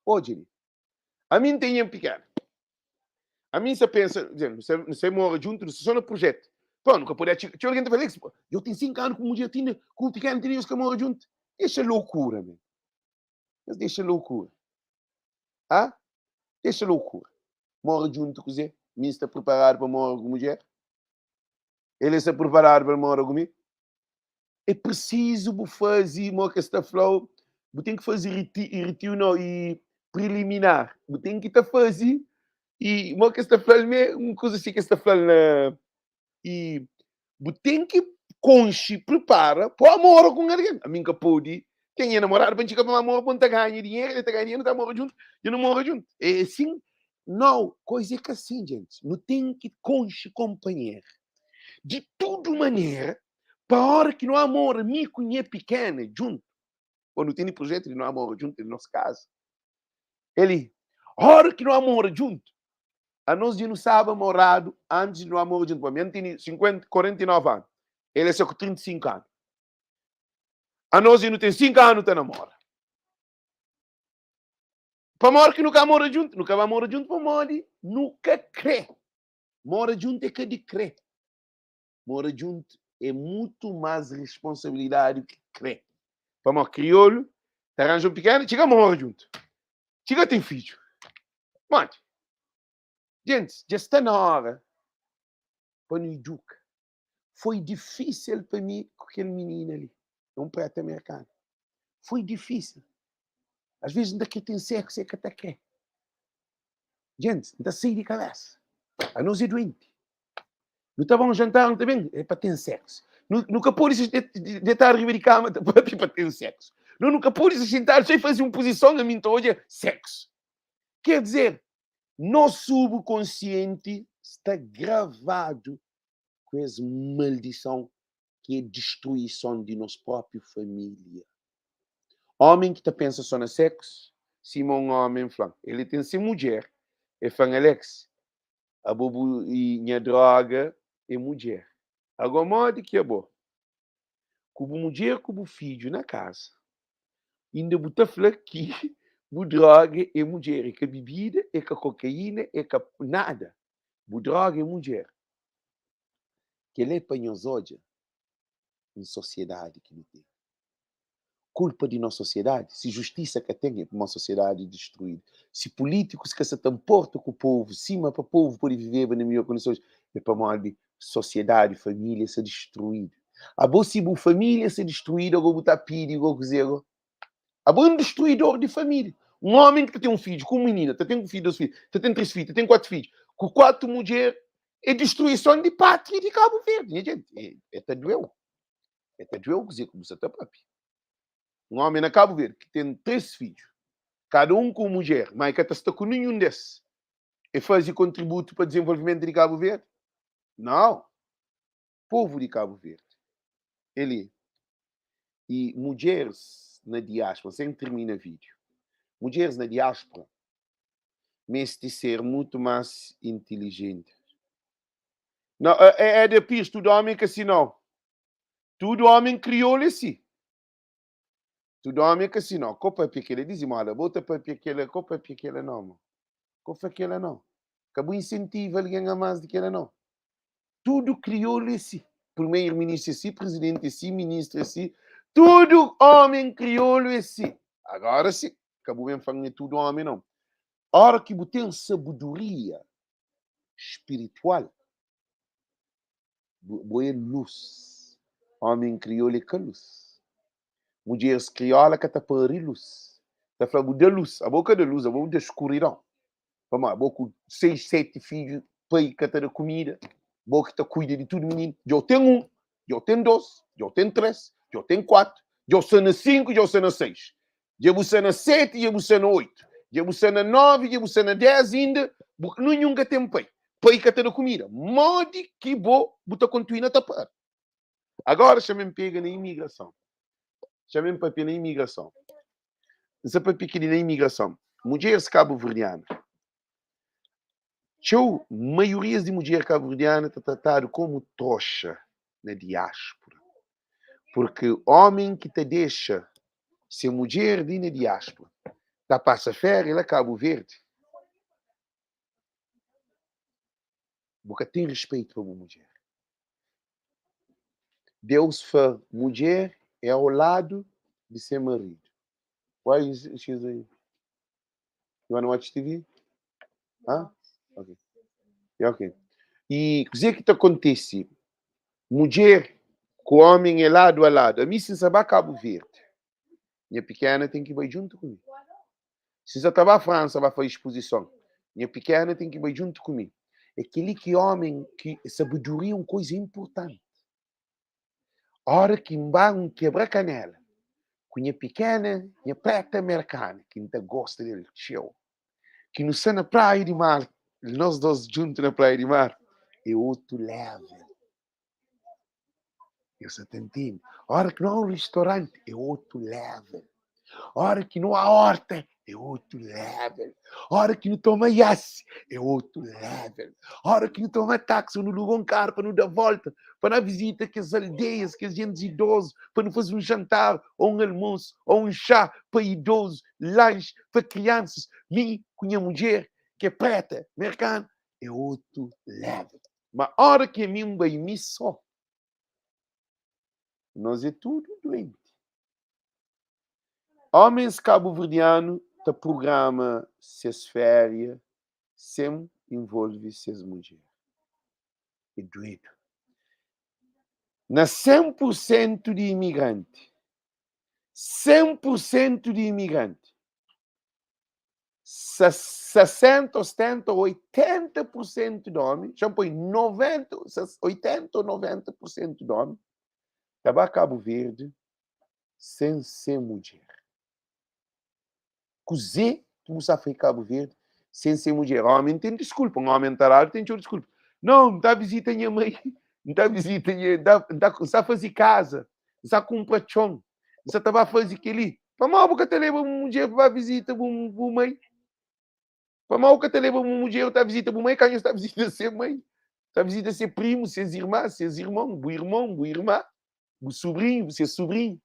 [SPEAKER 1] Pode. A mim tem um pequeno. A mim você pensa, você mora junto, você só no projeto. Pô, nunca pode. Tinha alguém que fala isso. Eu tenho 5 anos com mulher, com o pequeno, tinha que mora junto. Deixa loucura, meu. Deixa loucura. Ah? Deixa loucura. Mora junto com você. Me está preparado para morar com mulher. Ele está preparado para morar comigo. É preciso fazer uma questão flow. Tem que fazer retiro e preliminar. Tem que fazer e uma questão flow é uma coisa assim que está falando e tem que conche prepara para amor com alguém. A mim que pode quem é namorado para chegar para amor para ganhar dinheiro, ele está ganhando, está morando junto, eu não moro junto. É assim, não, coisa que assim, gente, não tem que conche companheiro. De toda maneira, para a hora que não há amor, amigo e pequena, junto, quando tem projeto de não amor junto, no nosso caso, ele, a hora que não há amor junto, a nós não sabe morado antes de não amor junto, para mim, tem 49 anos, ele é só com 35 anos. A nós não tem 5 anos, está namora. Para amor que nunca mora junto, nunca vai morar junto, para morrer, nunca crê. Mora junto é que de crê. Mora junto é muito mais responsabilidade que crê. Para o crioulo, arranja um pequeno, chega a morrer junto. Chega tem filho. Mano, gente, já está na hora para nos educar. Foi difícil para mim com aquele menino ali. É um preto americano. Foi difícil. Às vezes ainda que tem sexo é que até quer. Gente, ainda sai de cabeça. A nós é doente. Não está bom jantar, não está bem? É para ter sexo. Nunca pôde deitar arriba de cama para ter sexo. Nunca pôde sentar sem fazer uma posição na minha hoje, sexo. Quer dizer, nosso subconsciente está gravado com essa maldição que é a destruição de nossa própria família. Homem que pensa só no sexo, Simão homem flan. Ele tem ser mulher, é fã Alex. A bobo e a droga é mulher. Agora modo que é bom. Como mulher, como filho na casa. Ainda botar aqui, o droga é mulher, é que a bebida, é que a cocaína, é que nada. O droga é mulher. Que ele apanha os olhos em sociedade que ele tem. Culpa de nossa sociedade, se justiça que tem uma sociedade destruída, se políticos que se comportam com o povo, cima para o povo poder viver nas melhores condições, é para uma sociedade, família ser destruída. A boa se a família ser destruída, eu vou botar piri, eu vou dizer, a boa destruidor de família. Um homem que tem um filho, com uma menina, tem um filho, 2 filhos, tem 3 filhos, tem 4 filhos, com 4 mulheres, é destruição de pátria de Cabo Verde. Gente, é doeu. É doeu dizer como você está próprio. Um homem na Cabo Verde que tem 3 filhos, cada um com mulher, mas que está com nenhum desses, e faz contributo para o desenvolvimento de Cabo Verde? Não. Povo de Cabo Verde. Ele. E mulheres na diáspora, sem terminar o vídeo, mulheres na diáspora, merecem ser muito mais inteligentes. Não, é de piso, tudo homem que assim não. Tudo homem criou assim. Tudo homem que assim não. Copa pequena, diz olha, bota para pequena, copa pequena não. Copa pequena não. Acabou incentivo alguém a mais do que ela não. Tudo criou assim. Primeiro-ministro assim, presidente assim, ministro assim. Tudo homem criou assim. Agora sim. Acabou bem falando tudo homem não. A hora que você tem sabedoria espiritual, boa luz. Homem criou com luz. Mulheres criou que está para luz. Está falando de luz. A boca de luz, a boca de escuridão. Vamos lá, boca com 6, 7 filhos, pai que está de comida. Boca que cuida de tudo, menino. Eu tenho 1, eu tenho 2, eu tenho 3, eu tenho 4, eu sou na 5, eu sou na 6. Eu sou na 7, eu sou na 8. Eu sou na 9, eu sou na 10 ainda. Nenhum tem pai. Pai que está de comida. Mode que vou, botar continuar a tapar. Agora chamem pega na imigração. Chamem papel na imigração. Esse papel que na imigração. Mulheres cabo-verdianas. A maioria de mulheres cabo-verdianas está tratado como tocha na diáspora. Porque homem que te deixa ser mulher de na diáspora, da passa férias lá Cabo Verde, porque tem respeito para uma mulher. Deus faz mulher é ao lado de seu marido. Why is she saying? You want to watch TV? Huh? Ok. Ok. E o que é que acontece? Mulher com homem é lado a lado. A mim, se sabe Cabo Verde, minha pequena tem que ir junto comigo. Se eu estava à França, vai fazer exposição. Minha pequena tem que ir junto comigo. É aquele que homem, que sabedoria é uma coisa importante. A hora que vai um quebra-canela, com minha pequena, minha preta americana, que ainda gosta dele, show. Que não está na praia de mar, nós dois juntos na praia de mar, é outro level. Eu só te entendo. A hora que não há um restaurante, é outro level. A hora que não há horta, é outro level. A hora que não toma yes, é outro level. A hora que não toma táxi, não luga um carro para não dar volta, para não visita que as aldeias, que as gente idosos, para não fazer um jantar, ou um almoço, ou um chá para idosos, lanche para crianças. Mim, com minha mulher, que é preta, americana, é outro level. Mas a hora que a mim vai me só, nós é tudo doente. Homens cabo-verdianos te programa suas férias, sempre envolve suas mulheres. É doido. Na 100% de imigrante, 100% de imigrante, 60, 70, 80% de homens, já põe 90, 80 ou 90% de homens, estava a Cabo Verde sem ser mulher. Cozê, tu não sabe Cabo Verde, sem ser mulher. Homem tem desculpa, um homem tarado tem desculpa. Não, está a visita minha mãe, não está a visita minha, está a fazer casa, está a comprar chão, está a fazer aquele. Para mal que te leva uma mulher para visita uma mãe. Para mal que te leva uma mulher para visita uma mãe, quem está a visita ser mãe. Está a visita ser primo, seus irmãos, seus irmãos, boa irmã, o sobrinho, seu sobrinho.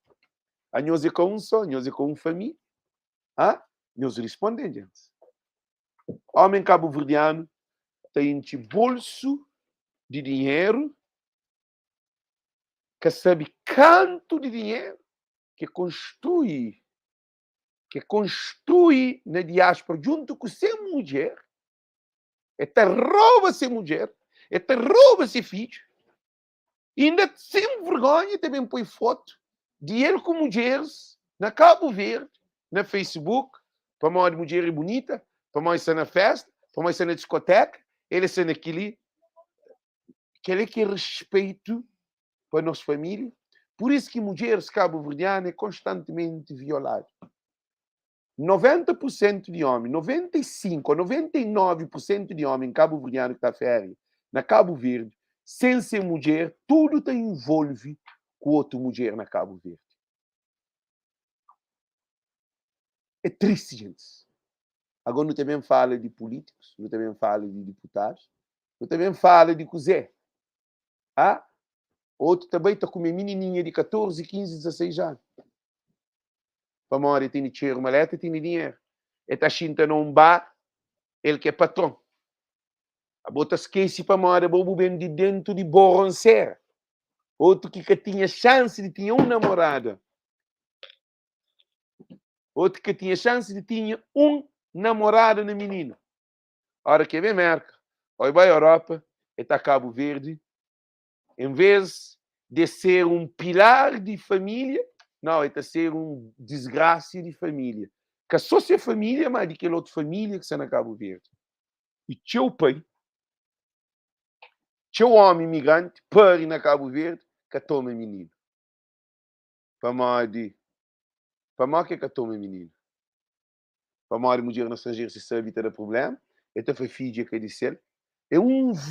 [SPEAKER 1] A nós é com um só, nós é com uma família. Ah? Nós respondemos, gente. Homem cabo-verdiano tem um bolso de dinheiro que sabe quanto de dinheiro que constrói na diáspora junto com sua mulher, e te rouba sua mulher, e te rouba seu filho, e ainda sem vergonha também põe foto de ele com mulheres na Cabo Verde, na Facebook, para uma mulher bonita, para uma estar na festa, para uma estar na discoteca, ele está naquele que é respeito para a nossa família. Por isso que mulheres cabo-verdianas é constantemente violada. 90% de homem, 95% ou 99% de homem cabo-verdiano que está férias na Cabo Verde, sem ser mulher, tudo te envolve com outra mulher na Cabo Verde. É triste, gente. Agora não também fala de políticos, não também fala de deputados, não também fala de cozé. Ah? Outro também está com uma menininha de 14, 15, 16 anos. Para uma hora tem dinheiro, maleta tem dinheiro. Ele está sentando num bar, ele que é patrão. A bota esquece para uma hora, bobo bem de dentro de borroncer. Outro que tinha chance de ter uma namorada. Outro que tinha chance de ter um namorado na menina. A hora que vem merca, vai à Europa, está Cabo Verde, em vez de ser um pilar de família, não, está a ser um desgraça de família. Que só ser família, mas de aquela outra família que está na Cabo Verde. E teu pai, teu homem imigrante, para ir na Cabo Verde, que toma menino. Para mais que toma menino. Para mais de mulher no estrangeiro se sabe ter problema, então foi filho que disse. É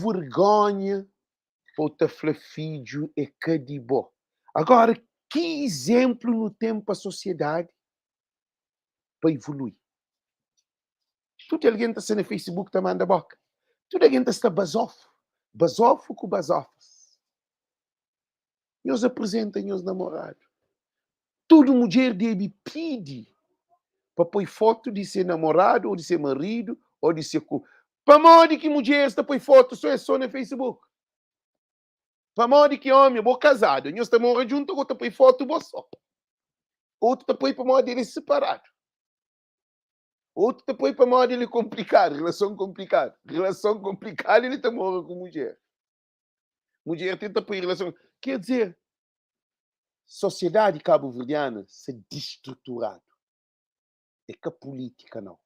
[SPEAKER 1] vergonha para o teu filho é que de bom. Agora, que exemplo no tempo a sociedade para evoluir? Tudo alguém está no Facebook está manda boca. Tudo alguém está basofo com basofas. E os apresentam os namorados. Tudo mulher deve pedir para pôr foto de ser namorado, ou de ser marido, ou de ser... Para modo que mulher está pôr foto só no Facebook. Para modo que homem, vou casado, nós estamos morando junto, outro põe foto, vou só. Outro está põe para modo dele separado. Outro depois para modo ele complicado, relação complicada. Relação complicada ele está morando com mulher. Mulher tenta pôr relação. Quer dizer, sociedade cabo-verdiana se destruturado. É que a política não.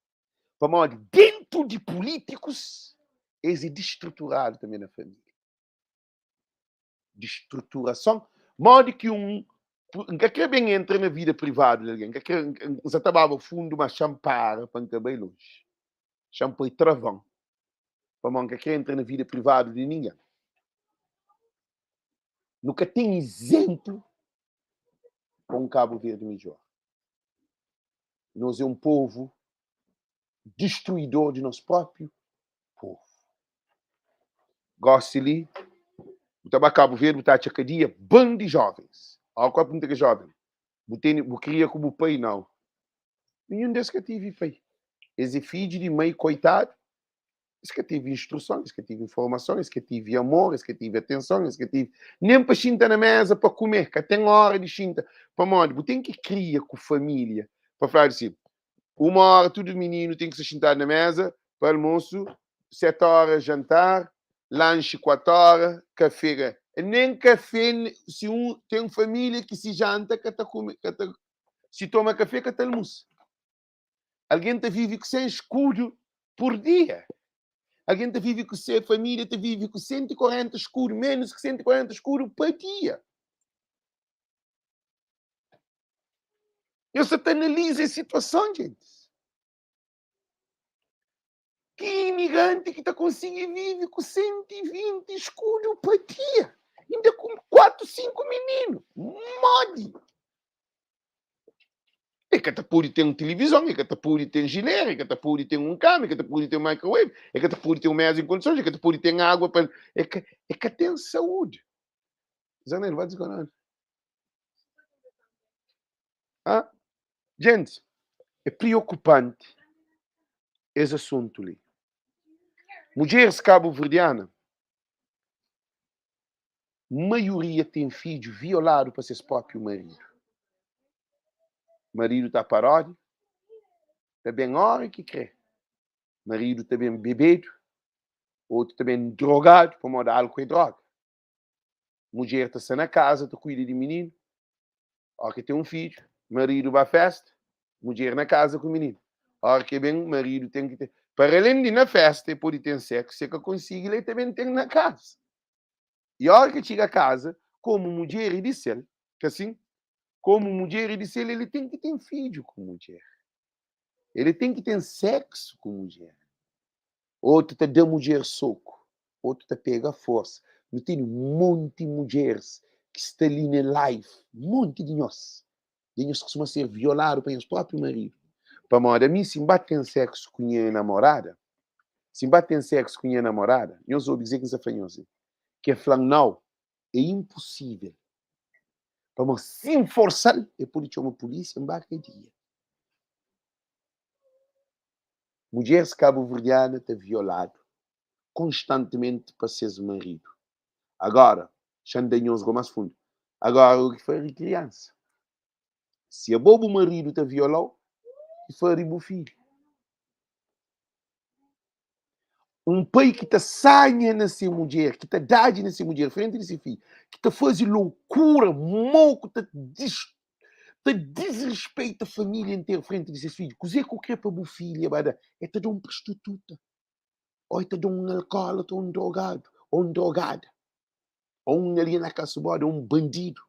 [SPEAKER 1] Para modo, dentro de políticos, eles é destruturado também na família. Destruturação. Modo que que bem entra na vida privada de alguém. Que você estava fundo uma champara para não bem longe. Champa e travão. Para que entra na vida privada de ninguém. Nunca tem exemplo com Cabo Verde melhor. Nós é um povo destruidor de nosso próprio povo. Gosto-lhe, o Cabo Verde está a chacadia, bando de jovens. Ao corpo muito jovem. Eu queria como pai, não. Nenhum desses que tive pai. Esse filho de mãe coitado, esse que tive instruções, que tive informações, que tive amor, esse que tive atenção, esse que tive nem para chinta na mesa para comer, que tem hora de chinta. Para modo, tem que criar com família. Para falar assim, 1 hora, todo menino tem que se sentar na mesa, para almoço, 7 horas, jantar, lanche 4 horas, café. Nem café, se tem família que se janta, se toma café, que almoço. Alguém vive sem escudo por dia. Alguém vive com sua família, vive com 140 escuros, menos que 140 escuros por dia. Eu só analiso a situação, gente. Que imigrante que está conseguindo viver com 120 escuros por dia? Ainda com 4, 5 meninos. Mode. É que pode ter uma televisão, é que pode ter geleira, é que pode ter um cama, é que pode ter um microwave, é que pode ter um mesa em condições, é que pode ter água para... É que tem saúde. Zanel, vai dizer nada. Ah? Gente, é preocupante esse assunto ali. Mulheres cabo-verdianas, maioria tem filho violado para seu próprio marido. Marido está paródia, está bem hora que quer. Marido está bem bebido, outro está bem drogado, para modo álcool e droga. Mulher está na casa, está cuida de menino. Hora que tem um filho, marido vai à festa, mulher na casa com o menino. Hora que bem, marido tem que ter... Para além de na festa, e pode ter sexo, se que consiga, ele também tem na casa. E a hora que chega a casa, como mulher e disse ele, que assim, como mulher e disse ele tem que ter filho com mulher. Ele tem que ter sexo com mulher. Outro te dá mulher soco. Outro te pega força. Eu tenho um monte de mulheres que estão ali na live. Um monte de nós. E nós costumamos ser violados pelos próprios maridos. Para modo, a mim, se batem sexo com minha namorada, se batem sexo com minha namorada, eu sou dizer que isso é assim. Que é falar, não, é impossível. Para se forçar, é por isso uma polícia embarca dia. Mulheres cabo-verdianas estão violadas constantemente para seus maridos. Agora, xandanhos mais fundo. Agora, o que foi criança? Se a bobo marido te violou, que foi o filho. Um pai que te sanha nessa mulher, que te dá nessa mulher, frente desse filho, que te faz loucura, moco, te desrespeita a família inteira frente desse filho. Cozer qualquer para o filho, é te dar um prostituta, ou é te dar um alcoólatra, ou um drogado, ou um drogada, ou um ali na caçoada, ou um bandido.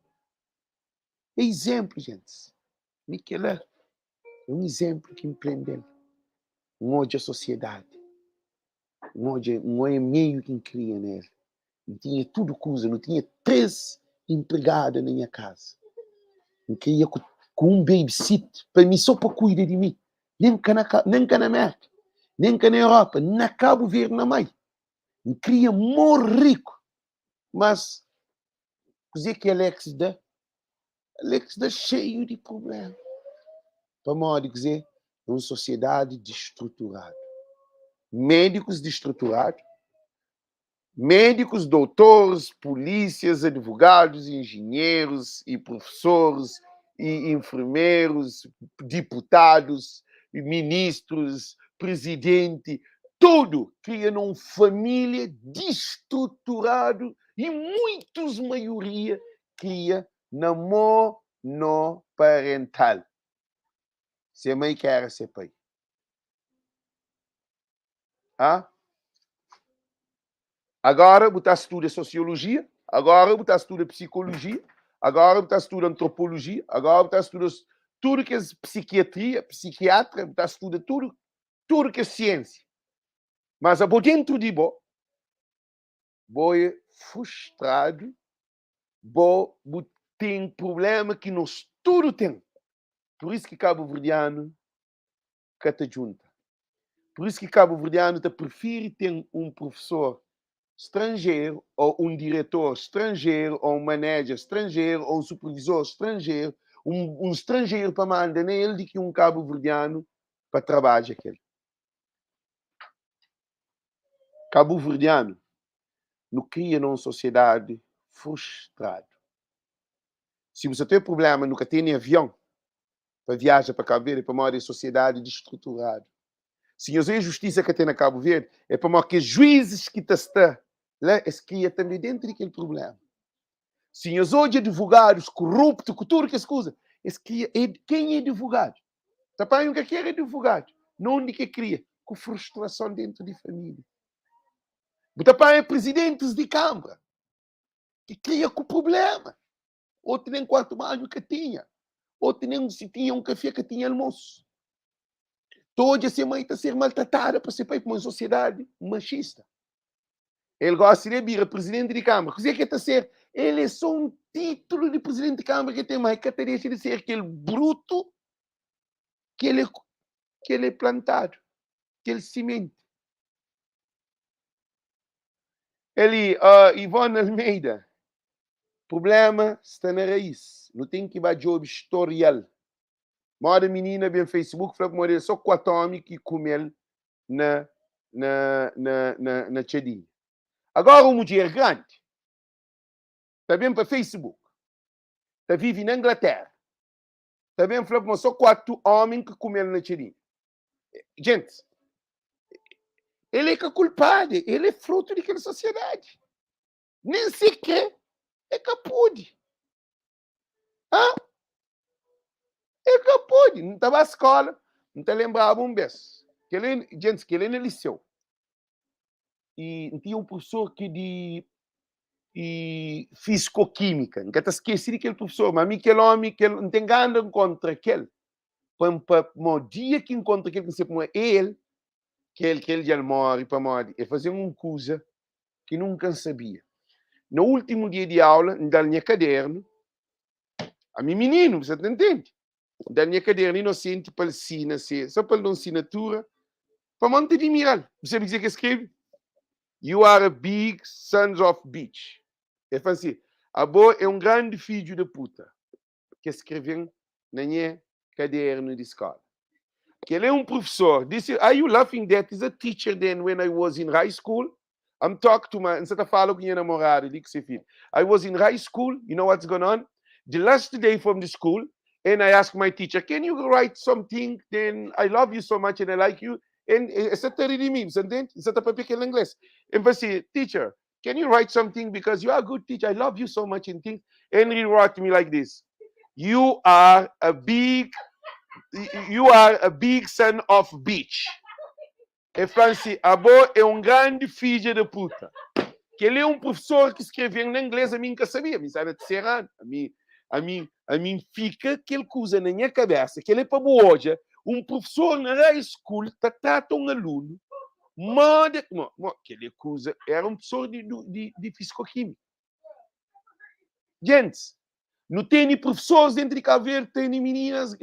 [SPEAKER 1] É exemplo, gente. Miquel é um exemplo que empreendeu. Um ódio à sociedade. Um ódio meio que cria nele. Não tinha tudo coisa, não tinha 3 empregadas na minha casa. Não queria com um babysit para mim, só para cuidar de mim. Nem cá na América, nem cá na Europa, na Cabo Verde, na mãe. Não queria morrer rico. Mas, dizer que Alex dá cheio de problemas. Para modo de dizer, é uma sociedade destruturada. Médicos destruturados, médicos, doutores, polícias, advogados, engenheiros e professores e enfermeiros, deputados ministros, presidente, tudo cria uma família destruturada e muitos maioria cria namoro não parental. Se a mãe quer ser pai. Ah? Agora você estuda sociologia, agora você estuda psicologia, agora você estuda antropologia, agora você estuda tudo que é psiquiatria, psiquiatra, você estuda tudo que é ciência. Mas dentro de você é frustrado, você tem problema que nós tudo tem. Por isso que Cabo Verdeano te junta. Por isso que Cabo Verdeano prefere ter um professor estrangeiro, ou um diretor estrangeiro, ou um manager estrangeiro, ou um supervisor estrangeiro, um estrangeiro para mandar nele do que um Cabo Verdeano para trabalhar aquele. Cabo Verdeano não cria uma sociedade frustrada. Se você tem problema, nunca tem avião para viajar para Cabo Verde, para uma sociedade destruturada. Se a justiça que tem na Cabo Verde, é para que juízes que estão lá, eles criam também dentro daquele problema. Se os hoje advogados corruptos, com tudo que as coisas, quem é advogado? Também nunca quer advogado. Não de que cria, com frustração dentro de família. Também é presidentes de Câmara, que cria com problema. Outro nem quarto mais que tinha. Outro nem se tinha um café que tinha almoço. Toda essa mãe está a ser maltratada para ser pai para uma sociedade machista. Ele gosta de vir presidente de Câmara. O que é que está a ser? Ele é só um título de presidente de Câmara que tem mais que deixa de ser aquele bruto que ele é plantado, que ele semente. Ele, Ivone Almeida, problema está na raiz. Não tem que ir job historial. Uma menina vem no Facebook, falou que só 4 homens que comem na chadinha. Agora, uma mulher grande, está bem para Facebook, está vive na Inglaterra, está bem falou que só 4 homens que comem na chadinha. Gente, ele é culpado, ele é fruto daquela sociedade. Nem sequer é que pode. É que pode. Não estava à escola, não te lembrava um beijo. Gente, que ele no liceu. E tinha um professor que de fisicoquímica. Nunca te esqueci daquele professor, mas aquele homem que não tem nada contra aquele. No dia que encontra aquele que se põe ele, que ele já morre para morrer, e fazia uma coisa que nunca sabia. No último dia de aula, na minha caderno, a minha menino, você entende? Da minha caderno inocente para assina, só para dar assinatura, para manter de mirar. Você dizer que escreve? You are a big sons of bitch. É assim, a boa é um grande filho de puta, que escreveu na minha caderno de escola. Que ele é um professor. Disse, are you laughing that is a teacher then when I was in high school? I'm talking to my... Você está falando com minha namorada, digo que filho. I was in high school, you know what's going on? The last day from the school, and I asked my teacher, can you write something? Then I love you so much and I like you. And essa está de mim, você entende? Você está para pequeno inglês. E você, teacher, can you write something because you are a good teacher? I love you so much and things. And he wrote me like this. You are a big son of bitch. E Franci, a boa é um grande filho de puta. Que ele é um professor que escreveu em inglês, a mim nunca sabia, me sabe de ser errado. A mim fica aquele coisa na minha cabeça, que ele é para hoje, um professor na high school trata um aluno, manda, aquele coisa, era um professor de fisicoquímica. Gente, não tem professores dentro de Cabo Verde, tem meninas.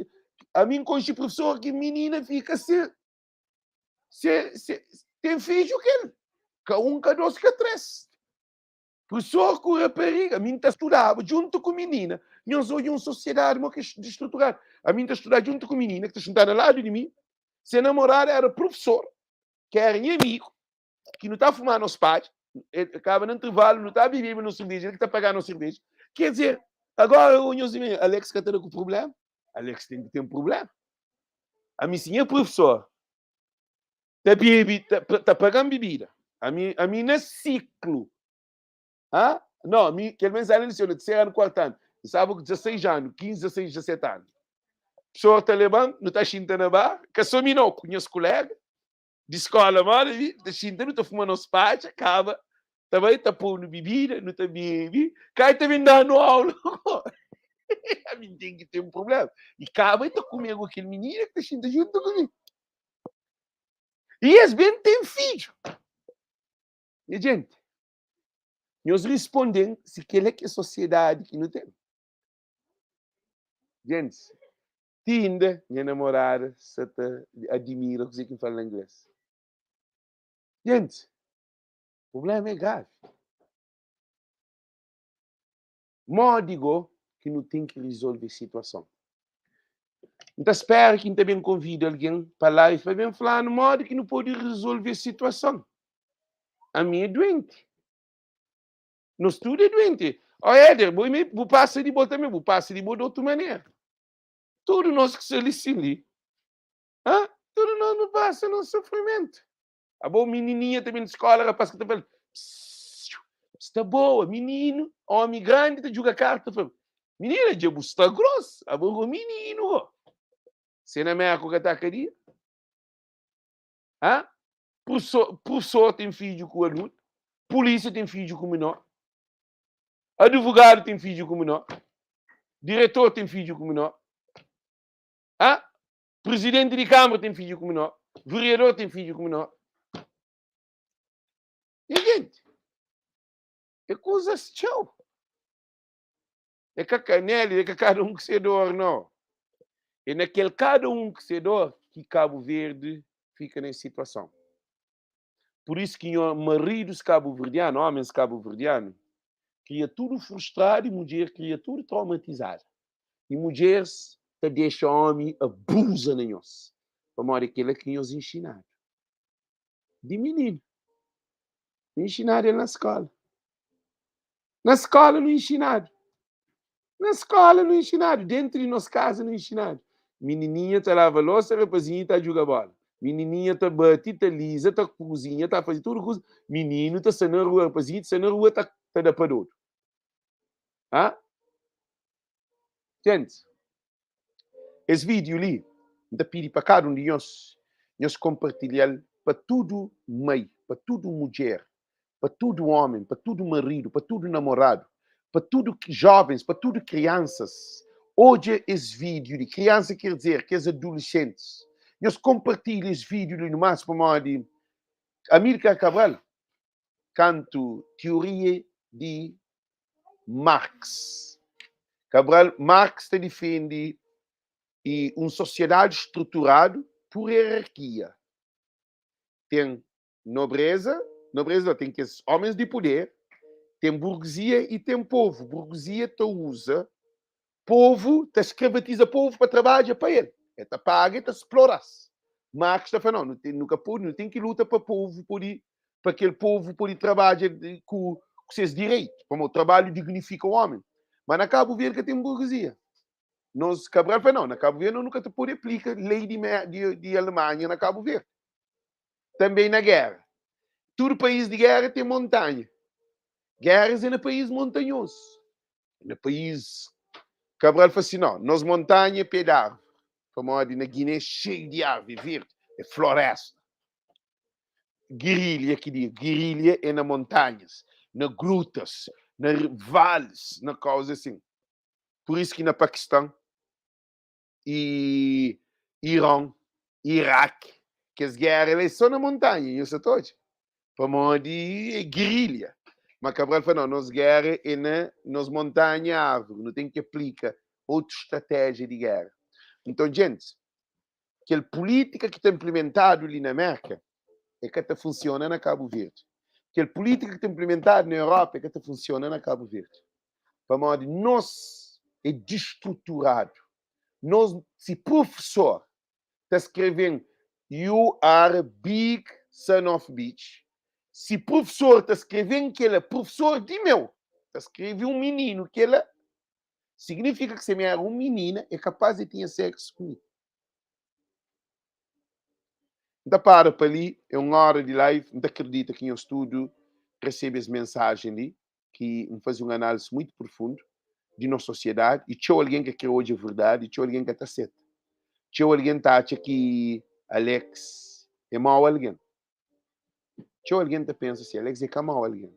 [SPEAKER 1] A mim conheci professor que menina fica tem filho que ele. Cada 2, cada 3. Professor com rapariga. A mim estudava junto com menina. Nós hoje uma sociedade que é estruturada. A mim estudava junto com menina, que está sentada ao lado de mim. Se namorada era professor, que era meu amigo, que não está fumando aos pais, acaba no intervalo, não está bebendo no cerveja, ele está pagando no cerveja. Quer dizer, agora o Alex que está com problema. Alex tem que ter um problema. A minha senhora professor, tá pagando bebida. A mim não é ciclo. Ah? Não, que menos ela iniciou no terceiro ano, quarto ano. Sabe, 16 anos, 15, 16, 17 anos. Pessoa está levando, não está xinta na bar, que só me não, conheço colega, de escola, mano, está xinta, não está fumando os pais, acaba, também está pondo bebida, não está bebendo, cai também dando aula. A mim tem que ter um problema. E acaba, está comigo aquele menino que está xinta junto comigo. E esse bem tem filho. E, gente, nós respondemos se aquela que é a sociedade que não tem. Gente, Tinda, minha namorada, se te admira, você que fala inglês. Gente, o problema é grave. Módigo que não tem que resolver a situação. Então, espero que também convide alguém para lá e vai bem falar no modo que não pode resolver a situação. A minha é doente. No estudo é doente. Olha, Éder, vou passar de boa também, vou passar de boa de outra maneira. Tudo nós que se ali. Tudo nós não passa no sofrimento. A boa menininha também na escola, rapaz, que está falando, está boa, menino, homem grande, te joga carta. Menina, de está grosso, a boa menino. Você não é que está aqui? Professor tem filho com o aluno, polícia tem filho com o menor, advogado tem filho com o menor, diretor tem filho com o menor, presidente de Câmara tem filho com o menor, vereador tem filho com o menor. E, gente, é coisa tchau. É que a canela, é que cada um que se dor, não. É naquele cada um que se dor que Cabo Verde fica nessa situação. Por isso que maridos cabo-verdianos, homens cabo-verdianos, cria tudo frustrado e mulher cria tudo traumatizado. E mulheres te deixam homem abusa nós. Para aquilo que nos ensinaram. De menino. Ensinaram na escola. Na escola não ensinaram. Na escola não ensinaram. Dentro de nossa casa não ensinaram. Menininha te lava louça, rapazinha te joga bola. Menininha te bate, te lisa, te cozinha, te faz tudo coisa. Menino te sai na rua, rapazinha te sai na rua, te dá para outro. Gente, esse vídeo ali, da pedir para cada um de nós compartilhar para tudo meio, para tudo mulher, para tudo homem, para tudo marido, para tudo namorado, para tudo jovens, para tudo crianças. Hoje esse vídeo de criança quer dizer que os adolescentes, nós compartilhamos esse vídeo ali no máximo de Amílcar Cabral, canto Teoria de Marx. Marx te defende uma sociedade estruturada por hierarquia. Tem nobreza tem que os homens de poder, tem burguesia e tem povo. Burguesia te usa, povo te escravatiza povo para trabalhar para ele. Ele te paga e te explora. Marx está falando, não tem que lutar para povo, para aquele povo poder trabalhar com seus direitos. Como o trabalho dignifica o homem. Mas na Cabo Verde tem burguesia. Nós, Cabral falou, não, na Cabo Verde nunca te pode aplicar lei de Alemanha na Cabo Verde. Também na guerra. Todo país de guerra tem montanha. Guerras é no país montanhoso. No país... Cabral falou assim, não, nas montanhas pé de árvore. Como na Guiné, cheio de árvore verde. É floresta. Guerrilha, que diz. Guerrilha é nas montanhas, nas grutas, nas vales, na coisa assim. Por isso que na Paquistão e Irã, Iraque, que as guerras são na montanha, isso todo. Para de guerrilha. Mas Cabral falou, não, nas guerras é nas montanhas, árvore, não tem que aplicar outra estratégia de guerra. Então, gente, aquela política que está implementada ali na América é que está funcionando na Cabo Verde. Aquela política que está implementada na Europa é que está funcionando na Cabo Verde. Para nós é destruturado. Nós, se professor está escrevendo You are a big son of bitch. Se professor está escrevendo que ele é professor de meu, está escrevendo um menino que ele significa que se me era uma menina é capaz de ter sexo comigo. Ainda para ali, é uma hora de live, ainda acredita que eu estudo, recebe as mensagens ali, que me faz uma análise muito profunda de nossa sociedade, e tinha alguém que quer hoje a verdade, e tinha alguém que está certo. Tinha alguém que acha que Alex é mau alguém. Tinha alguém que pensa assim, Alex é que é mau alguém.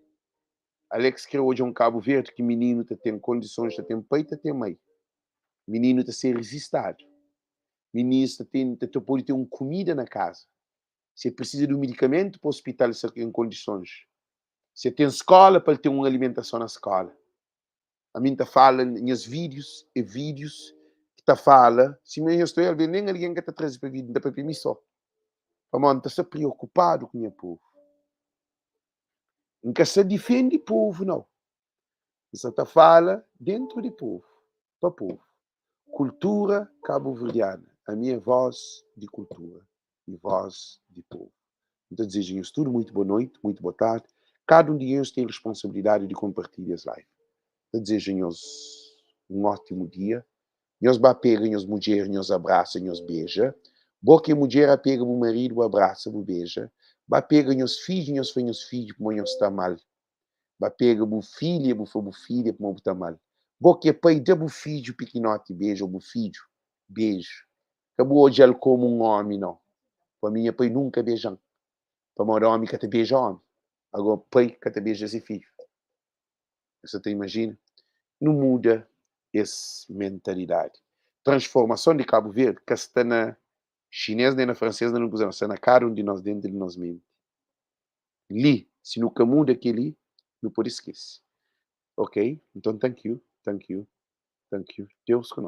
[SPEAKER 1] Alex quer hoje um Cabo Verde que menino tem condições, tem peito, tem meio. Menino está ser resistado. Menino pode ter uma comida na casa. Você precisa de um medicamento para o hospital em condições. Você tem escola para ter uma alimentação na escola. A mim está falando nos vídeos e vídeos que está fala, se eu estou a ver nem alguém que está trazendo para vida, para mim só. Mano, está preocupado com o meu povo. Nunca se defende o povo, não. Você está fala dentro do povo, para o povo. Cultura cabo-verdiana, a minha voz de cultura e voz de povo. Então, desejo-vos tudo muito boa noite, muito boa tarde. Cada um de nós tem a responsabilidade de compartilhar as lives. Então, desejo-vos um ótimo dia. Nós pega, nós mulher, nós abraça, nós beija. Boa que a mulher pega o marido, abraça, o beija. Pega nós filhos, nós filhos, como nós está mal. Pega o filho, o filho, como está mal. Boa que pai dá o filho pequenote, beija o filho, beijo. Acabou hoje ele como um homem, não. Para mim, pai nunca beijam. Para um homem que te beija homem. Agora, pai que te beija esse filho. Você te imagina? Não muda essa mentalidade. Transformação de Cabo Verde, que está na chinesa nem na francesa, não puseram, está na cara de nós dentro de nós mesmos. Li, se nunca muda aquele, não pode esquecer. Ok? Então, thank you, thank you, thank you. Deus conosco.